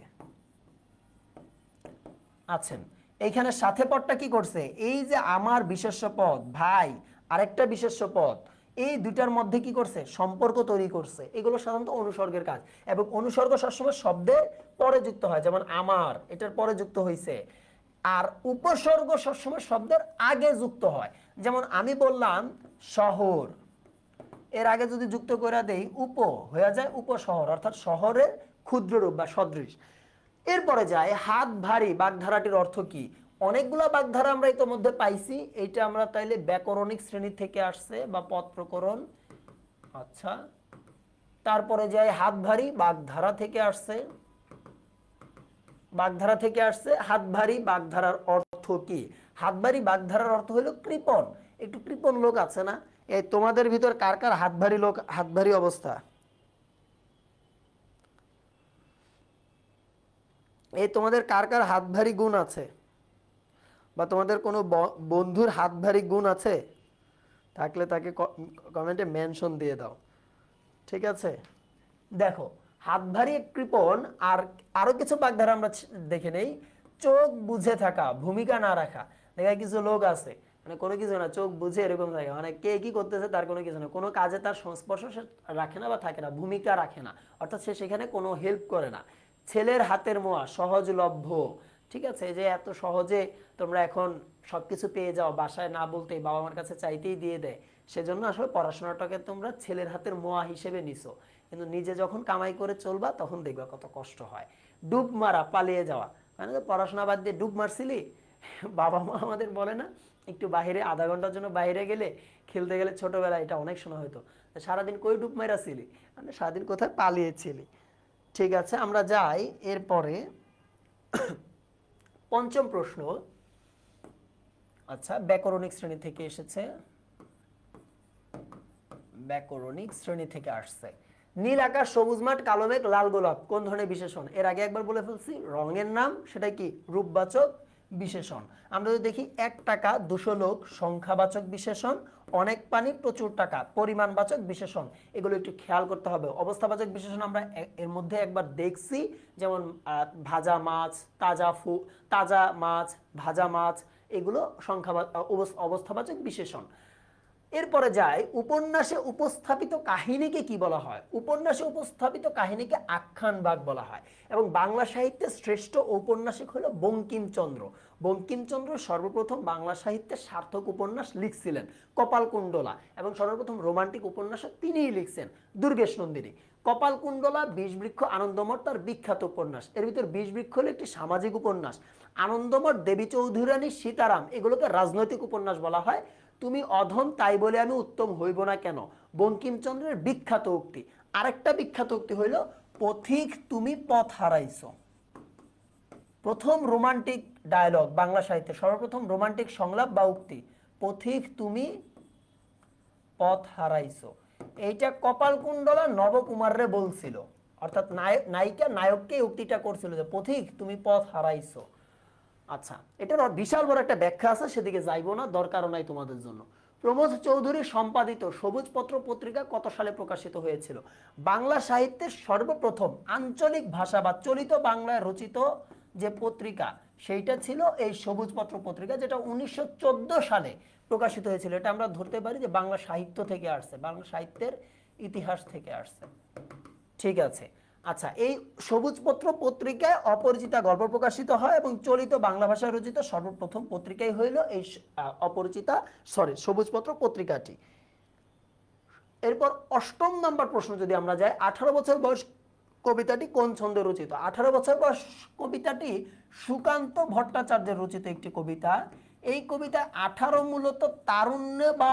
আছেন, এইখানে সাথে পদটা কি করছে? এই যে আমার বিশেষ্য পদ, ভাই আরেকটা বিশেষ্য পদ, এই দুটার মধ্যে কি করছে? সম্পর্ক তৈরি করছে। এগুলো সাধারণত অনুসর্গের কাজ, এবং অনুসর্গ সবসময় শব্দের পরে যুক্ত হয়। যেমন আমার, এটার পরে যুক্ত হয়েছে। আর উপসর্গ সবসময় শব্দের আগে যুক্ত হয়। যেমন আমি বললাম শহর, এর আগে যদি যুক্ত করে দেই উপ, হয়ে যায় উপশহর, অর্থাৎ শহরের ক্ষুদ্র রূপ বা সদৃশ। এরপরে যায় হাত ভারী, বাগধারাটির অর্থ কি? অনেকগুলা বাগধারা আমরা ইতোমধ্যে পাইছি, এইটা আমরা তাইলে ব্যাকরণিক শ্রেণী থেকে আসছে বা পদ প্রকরণ। আচ্ছা, তারপরে যাই হাতভারী, বাগধারা থেকে আসছে, বাগধারা থেকে আসছে। হাতভারী বাগধারার অর্থ কি? হাতভারী বাগধারার অর্থ হলো কৃপণ। একটু কৃপণ লোক আছে না? এই তোমাদের ভিতর কার কার হাতভারী লোক, হাতভারী অবস্থা? এই তোমাদের কার কার হাতভারী গুণ আছে, বা তোমাদের কোনো বন্ধুর হাতভারী গুণ আছে? থাকলে তাকে কমেন্টে মেনশন দিয়ে দাও, ঠিক আছে? দেখো, হাতভারী কৃপণ। আর আরো কিছু বাগধারা আমরা দেখে নেই। চোখ বুঝে থাকা, ভূমিকা না রাখা। দেখা কিছু লোক আছে মানে কোনো কিছু না, চোখ বুঝে এরকম থাকে, মানে কে কি করতেছে তার কোনো কিছু না, কোনো কাজে তার সংস্পর্শ সে রাখে না বা থাকে না, ভূমিকা রাখে না, অর্থাৎ সে সেখানে কোনো হেল্প করে না। ছেলের হাতের মোয়া, সহজলভ্য। ঠিক আছে, যে এত সহজে তোমরা এখন সবকিছু পেয়ে যাও, বাসায় না বলতেই, বাবা মার কাছে চাইতেই দিয়ে দেয়, সেজন্য আসলে পড়াশোনাটাকে তোমরা ছেলের হাতের মোয়া হিসেবে নিছো। কিন্তু নিজে যখন কামাই করে চলবা তখন দেখবা কত কষ্ট হয়। ডুব মারা, পালিয়ে যাওয়া, মানে পড়াশোনা বাদ দিয়ে ডুব মারছিলি, বাবা মা আমাদের বলে না, একটু বাইরে আধা ঘন্টার জন্য বাইরে গেলে, খেলতে গেলে, ছোটবেলায় এটা অনেক শোনা হতো, সারাদিন কই ডুব মারাছিলি, মানে সারাদিন কোথায় পালিয়েছিলি। ঠিক আছে, আমরা যাই এরপরে পঞ্চম প্রশ্ন। আচ্ছা, ব্যাকরণিক শ্রেণী থেকে এসেছে, ব্যাকরণিক শ্রেণী থেকে আসছে। নীল আকাশ, সবুজ মাঠ, কালো মেঘ, লাল গোলাপ কোন ধরনের বিশেষণ? এর আগে একবার বলে ফেলছি, রঙের নাম, সেটা কি? রূপবাচক বিশেষণ। আমরা যদি দেখি 1 টাকা, 200 লোক সংখ্যাবাচক বিশেষণ, অনেক পানি, প্রচুর টাকা পরিমাণবাচক বিশেষণ। এগুলো একটু খেয়াল করতে হবে। অবস্থাবাচক বিশেষণ আমরা এর মধ্যে একবার দেখছি, যেমন ভাজা মাছ, তাজা মাছ, ভাজা মাছ, এগুলো অবস্থাবাচক বিশেষণ। এরপরে যাই, উপন্যাসে উপস্থাপিত কাহিনীকে কি বলা হয়? উপন্যাসে উপস্থাপিত কাহিনীকে আখ্যান বাগ বলা হয়। এবং বাংলা সাহিত্যের শ্রেষ্ঠ ঔপন্যাসিক হলো বঙ্কিমচন্দ্র। বঙ্কিমচন্দ্র সর্বপ্রথম বাংলা সাহিত্যে সার্থক উপন্যাস লিখছিলেন, কপালকুণ্ডলা, এবং সর্বপ্রথম রোমান্টিক উপন্যাসও তিনিই লিখছেন, দুর্গেশ নন্দিনী। কপালকুণ্ডলা, বিষবৃক্ষ, আনন্দমঠ তার বিখ্যাত উপন্যাস। এর ভিতর বিষবৃক্ষ হলো একটি সামাজিক উপন্যাস। আনন্দমঠ, দেবী চৌধুরানী, সীতারাম, এগুলোকে রাজনৈতিক উপন্যাস বলা হয়। তুমি অধম তাই বলে আমি উত্তম হইব না কেন, বঙ্কিমচন্দ্রের বিখ্যাত উক্তি। আরেকটা বিখ্যাত উক্তি হইল, পথিক তুমি পথ হারাইছ। প্রথম রোমান্টিক ডায়লগ বাংলা সাহিত্যে, সর্বপ্রথম রোমান্টিক সংলাপ বা উক্তি, পথিক তুমি পথ হারাইছ। এইটা কপালকুণ্ডলা নবকুমাররে বলছিল, অর্থাৎ নায়িকা নায়ককে উক্তিটা করছিল যে পথিক তুমি পথ হারাইছ। আচ্ছা, এটার বিশাল বড় একটা ব্যাখ্যা আছে, সেদিকে যাইবো না, দরকারও নাই তোমাদের জন্য। প্রমোদ চৌধুরী সম্পাদিত সবুজপত্র পত্রিকা কত সালে প্রকাশিত হয়েছিল? বাংলা সাহিত্যের সর্বপ্রথম আঞ্চলিক ভাষা বা চলিত বাংলায় রচিত যে পত্রিকা, সেইটা ছিল এই সবুজপত্র পত্রিকা, যেটা 1914 সালে প্রকাশিত হয়েছিল। এটা আমরা ধরতে পারি যে বাংলা সাহিত্য থেকে আসছে, বাংলা সাহিত্যের ইতিহাস থেকে আসছে। ঠিক আছে, আচ্ছা, এই সবুজপত্র পত্রিকায় অপরিচিতা গল্প প্রকাশিত হয় এবং চলিত বাংলা ভাষায় রচিত সর্বপ্রথম পত্রিকাই হইল এই সবুজপত্র পত্রিকাটি। এরপর 8ম নাম্বার প্রশ্ন যদি আমরা যাই, 18 বছর বয়স কবিতাটি কোন ছন্দে রচিত? 18 বছর বয়স কবিতাটি সুকান্ত ভট্টাচার্যের রচিত একটি কবিতা। এই কবিতা 18 মূলত তারুণ্য বা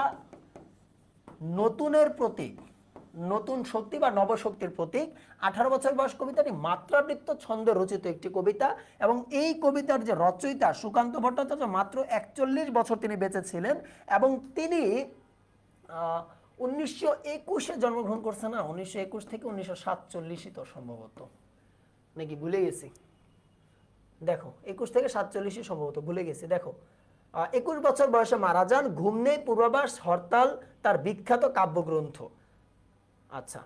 নতুনের প্রতীক, নতুন শক্তি বা নবশক্তির প্রতীক। 18 বছর বয়স কবিতাটি মাত্রাবৃত্ত ছন্দে রচিত একটি কবিতা, এবং এই কবিতার যে রচয়িতা সুকান্ত ভট্টাচার্য, মাত্র 41 বছর তিনি বেঁচে ছিলেন, এবং তিনি 1921-এ জন্মগ্রহণ করছে না, 1921 থেকে 1947 তো সম্ভবত, নাকি ভুলে গেছি, দেখো 21 থেকে 47 সম্ভবত, ভুলে গেছি। দেখো, 21 বছর বয়সে মারা যান। ঘুম নেই, পূর্বাভাস, হরতাল তার বিখ্যাত কাব্যগ্রন্থ। আচ্ছা,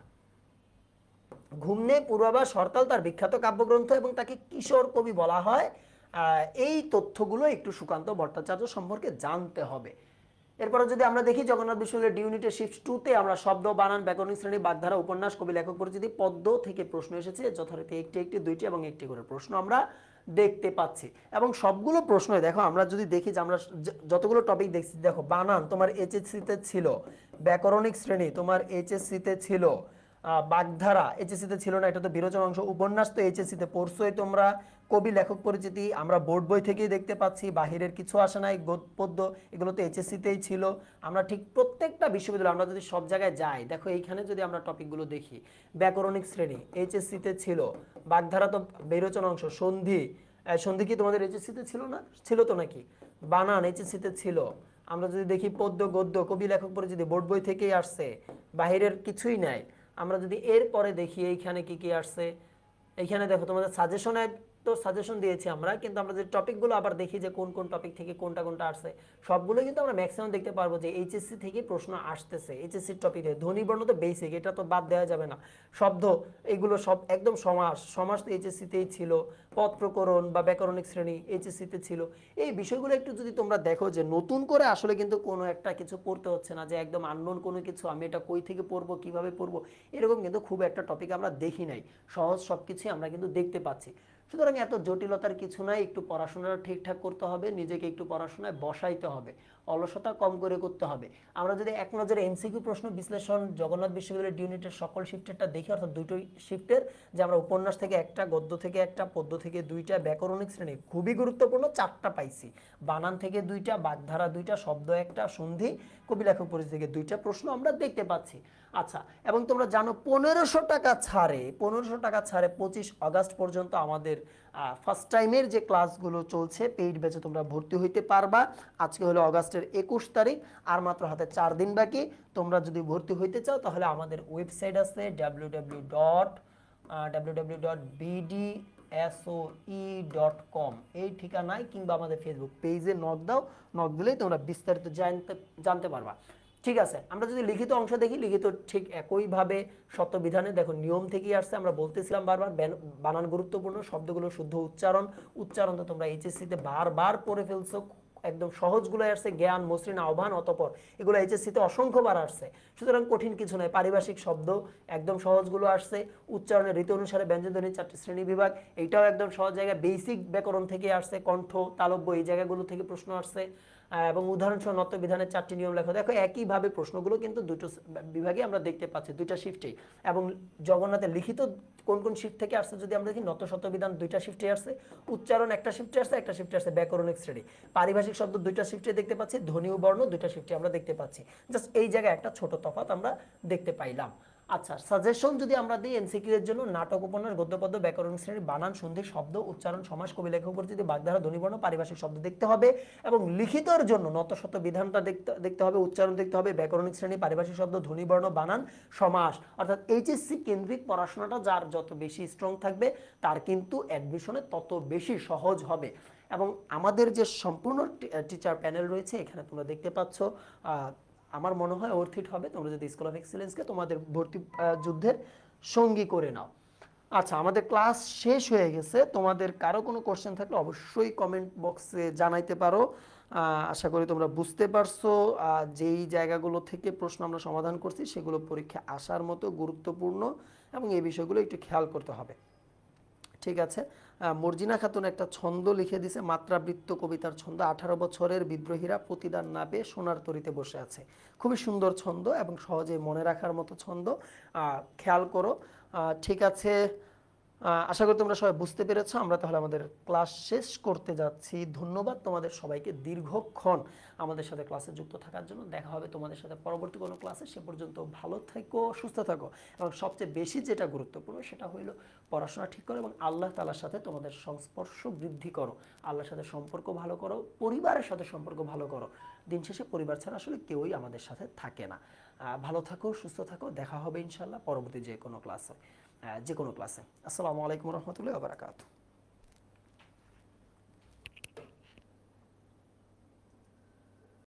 ঘুম নেই, পূর্বাভাস, হরতাল তার বিখ্যাত কাব্যগ্রন্থ, এবং তাকে কিশোর কবি বলা হয়। এই তথ্যগুলো একটু সুকান্ত ভট্টাচার্য সম্পর্কে জানতে হবে। এরপরে যদি আমরা দেখি, জগন্নাথ বিশ্ববিদ্যালয়ের ডি ইউনিটের শিফট 2-তে আমরা শব্দ, বানান, ব্যাকরণিক শ্রেণী, বাগধারা, উপন্যাস, কবি, লেখক পরিচিতি, পদ্য থেকে প্রশ্ন এসেছে, যথারীতি একটি, দুইটি এবং একটি করে প্রশ্ন আমরা দেখতে পাচ্ছি। এবং সবগুলো প্রশ্ন দেখো, আমরা যদি দেখি যে আমরা যতগুলো টপিক দেখছি, দেখো বানান তোমার এইচএসসিতে ছিল, ব্যাকরণিক শ্রেণী তোমার এইচএসসিতে ছিল, বাগধারা এইচএসসিতে ছিল না, এটা তো বিরোচন অংশ, উপন্যাস তো এইচএসসিতে পড়ছোই তোমরা, কবি লেখক পরিচিতি আমরা বোর্ড বই থেকেই দেখতে পাচ্ছি, বাহিরের কিছু আসে নাই। পদ্য এগুলো তো এইচএসসিতেই ছিল। আমরা ঠিক প্রত্যেকটা বিশ্ববিদ্যালয় আমরা যদি সব জায়গায় যাই, দেখো এইখানে যদি আমরা টপিকগুলো দেখি, ব্যাকরণিক শ্রেণী এইচএসসিতে ছিল, বাগধারা তো বিরোচন অংশ, সন্ধি, সন্ধি কি তোমাদের এইচএসসিতে ছিল না? ছিল তো নাকি? বানান এইচএসসিতে ছিল। আমরা যদি দেখি পদ্য গদ্য কবি লেখক পরিচিতি বোর্ড বই থেকেই আসছে, বাহিরের কিছুই নাই। আমরা যদি এর পরে দেখি এইখানে কি কি আসছে, এইখানে দেখো তোমাদের সাজেশনে তো সাজেশন দিয়েছি আমরা, কিন্তু আমরা যে টপিকগুলো আবার দেখি যে কোন কোন টপিক থেকে কোনটা কোনটা আসছে, সবগুলো কিন্তু আমরা ম্যাক্সিমাম দেখতে পারবো যে এইচএসসি থেকে প্রশ্ন আসতেছে। এইচএসসি টপিকে ধ্বনি বর্ণ তো বেসিক, এটা তো বাদ দেওয়া যাবে না। শব্দ এগুলো সব একদম সমাস, সমাস তো এইচএসসিতেই ছিল, পদ প্রকরণ বা ব্যাকরণিক শ্রেণী এইচএসসিতে ছিল। এই বিষয়গুলো একটু যদি তোমরা দেখো যে নতুন করে আসলে কিন্তু কোনো একটা কিছু পড়তে হচ্ছে না, যে একদম আননোন কোনো কিছু আমি এটা কই থেকে পড়বো কিভাবে পড়বো, এরকম কিন্তু খুব একটা টপিক আমরা দেখি নাই। সহজ সব কিছুই আমরা কিন্তু দেখতে পাচ্ছি। সুতরাং এত জটিলতার কিছু নাই, একটু পড়াশোনাটা ঠিকঠাক করতে হবে, নিজেকে একটু পড়াশোনায় বসাইতে হবে, অলসতা কম করে করতে হবে। আমরা যদি এক নজরে এমসিকিউ প্রশ্ন বিশ্লেষণ জগন্নাথ বিশ্ববিদ্যালয়ের ইউনিটের সকল শিফটেরটা দেখি, অর্থাৎ দুটোই শিফটের, যে আমরা উপন্যাস থেকে একটা, গদ্য থেকে একটা, পদ্য থেকে দুইটা, ব্যাকরণিক শ্রেণী খুবই গুরুত্বপূর্ণ 4টা পাইছি, বানান থেকে 2টা, বাগধারা 2টা, শব্দ একটা, সন্ধি, কবি লেখক পরিচিতি থেকে 2টা প্রশ্ন আমরা দেখতে পাচ্ছি। আচ্ছা, এবং তোমরা জানো 1500 টাকা ছাড়ে, 1500 টাকা ছাড়ে 25 আগস্ট পর্যন্ত আমাদের ফার্স্ট টাইমের যে ক্লাসগুলো চলছে পেইড ব্যাচে তোমরা ভর্তি হইতে পারবা। আজকে হলো আগস্টের 21 তারিখ, আর মাত্র হাতে 4 দিন বাকি। তোমরা যদি ভর্তি হইতে চাও তাহলে আমাদের ওয়েবসাইট আছে www.bdsoe.com, এই ঠিকানায়, কিংবা আমাদের ফেসবুক পেজে নক দাও, নক দিলেই তোমরা বিস্তারিত জানতে পারবা। ঠিক আছে, আমরা যদি লিখিত অংশ দেখি, লিখিত ঠিক একইভাবে শতবিধানে দেখো নিয়ম থেকেই আসছে। আমরা বলতেছিলাম বারবার বানান গুরুত্বপূর্ণ, শব্দগুলো শুদ্ধ উচ্চারণ, উচ্চারণ তো তোমরা এইচএসসিতে বারবার পড়ে ফেলছো, একদম সহজগুলো আসছে, জ্ঞান, মসৃণ, আহ্বান, অতঃপর, এগুলো এইচএসসিতে অসংখ্যবার আসছে। সুতরাং কঠিন কিছু নয়, পারিভাষিক শব্দ একদম সহজগুলো আসছে, উচ্চারণের রীতি অনুসারে ব্যঞ্জনধ্বনি 4টি শ্রেণী বিভাগ, এইটাও একদম সহজ জায়গা, বেসিক ব্যাকরণ থেকে আসছে, কণ্ঠ, তালব্য, এই জায়গাগুলো থেকে প্রশ্ন আসছে, এবং উদাহরণসহ নত্য বিধানের 4টি নিয়ম লেখা। দেখো একইভাবে প্রশ্নগুলো কিন্তু দুটো বিভাগে আমরা দেখতে পাচ্ছি, 2টা শিফটেই। এবং জগন্নাথের লিখিত কোন কোন শিফট থেকে আসছে যদি আমরা দেখি, নত্য সত্য বিধান 2টা শিফটে আসছে, উচ্চারণ একটা শিফটে আসছে, একটা শিফটে আসছে ব্যাকরণিক শ্রেণী, পারিভাষিক শব্দ 2টা শিফটে দেখতে পাচ্ছি, ধ্বনি ও বর্ণ 2টা শিফটে আমরা দেখতে পাচ্ছি। জাস্ট এই জায়গায় একটা ছোট তফাৎ আমরা দেখতে পাইলাম। আচ্ছা, সাজেশন যদি আমরা দিই এমসিকিউ এর জন্য, নাটক, উপন্যাস, গদ্য, পদ্য, ব্যাকরণ শ্রেণীর বানান, সন্ধি, শব্দ, উচ্চারণ, সমাস, কবি লেখক পরিচিতি, বাগধারা, ধ্বনিবর্ণ, পারিভাষিক শব্দ দেখতে হবে। এবং লিখিতর জন্য নত শত বিধানটা দেখতে হবে, উচ্চারণ দেখতে হবে, ব্যাকরণিক শ্রেণী, পারিভাষিক শব্দ, ধ্বনিবর্ণ, বানান, সমাস। অর্থাৎ এইচএসসি কেন্দ্রিক পড়াশোনাটা যার যত বেশি স্ট্রং থাকবে তার কিন্তু অ্যাডমিশনে তত বেশি সহজ হবে। এবং আমাদের যে সম্পূর্ণ টিচার প্যানেল রয়েছে এখানে তোমরা দেখতে পাচ্ছ, আমার মনে হয় অর্থিত হবে তোমরা যদি স্কুল অফ এক্সিলেন্সকে তোমাদের ভর্তি যুদ্ধের সঙ্গী করে নাও। আচ্ছা, আমাদের ক্লাস শেষ হয়ে গেছে। তোমাদের কারো কোনো কোশ্চেন থাকলে অবশ্যই কমেন্ট বক্সে জানাইতে পারো। আশা করি তোমরা বুঝতে পারছো যেই জায়গাগুলো থেকে প্রশ্ন আমরা সমাধান করছি সেগুলো পরীক্ষা আসার মতো গুরুত্বপূর্ণ, এবং এই বিষয়গুলো একটু খেয়াল করতে হবে। ঠিক আছে, মর্জিনা খাতুন একটা ছন্দ লিখে দিছে, মাত্রাবৃত্ত কবিতার ছন্দ, 18 বছরের বিদ্রোহীরা প্রতিদান না পেয়ে সোনার তরীতে বসে আছে। খুবই সুন্দর ছন্দ এবং সহজে মনে রাখার মতো ছন্দ, খেয়াল করো। ঠিক আছে, আশা করি তোমরা সবাই বুঝতে পেরেছো। আমরা তাহলে আমাদের ক্লাস শেষ করতে যাচ্ছি। ধন্যবাদ তোমাদের সবাইকে দীর্ঘক্ষণ আমাদের সাথে ক্লাসে যুক্ত থাকার জন্য। দেখা হবে তোমাদের সাথে পরবর্তী কোনো ক্লাসে। সে পর্যন্ত ভালো থেকো, সুস্থ থাকো, এবং সবচেয়ে বেশি যেটা গুরুত্বপূর্ণ সেটা হইল পড়াশোনা ঠিক করো এবং আল্লাহ তাআলার সাথে তোমাদের সংস্পর্শ বৃদ্ধি করো, আল্লাহর সাথে সম্পর্ক ভালো করো, পরিবারের সাথে সম্পর্ক ভালো করো। দিন শেষে পরিবার ছাড়া আসলে কেউই আমাদের সাথে থাকে না। ভালো থাকো, সুস্থ থাকো, দেখা হবে ইনশাআল্লাহ পরবর্তী যে কোনো ক্লাসে। আসসালামু আলাইকুম ওয়া রাহমাতুল্লাহি ওয়া বারাকাতুহু।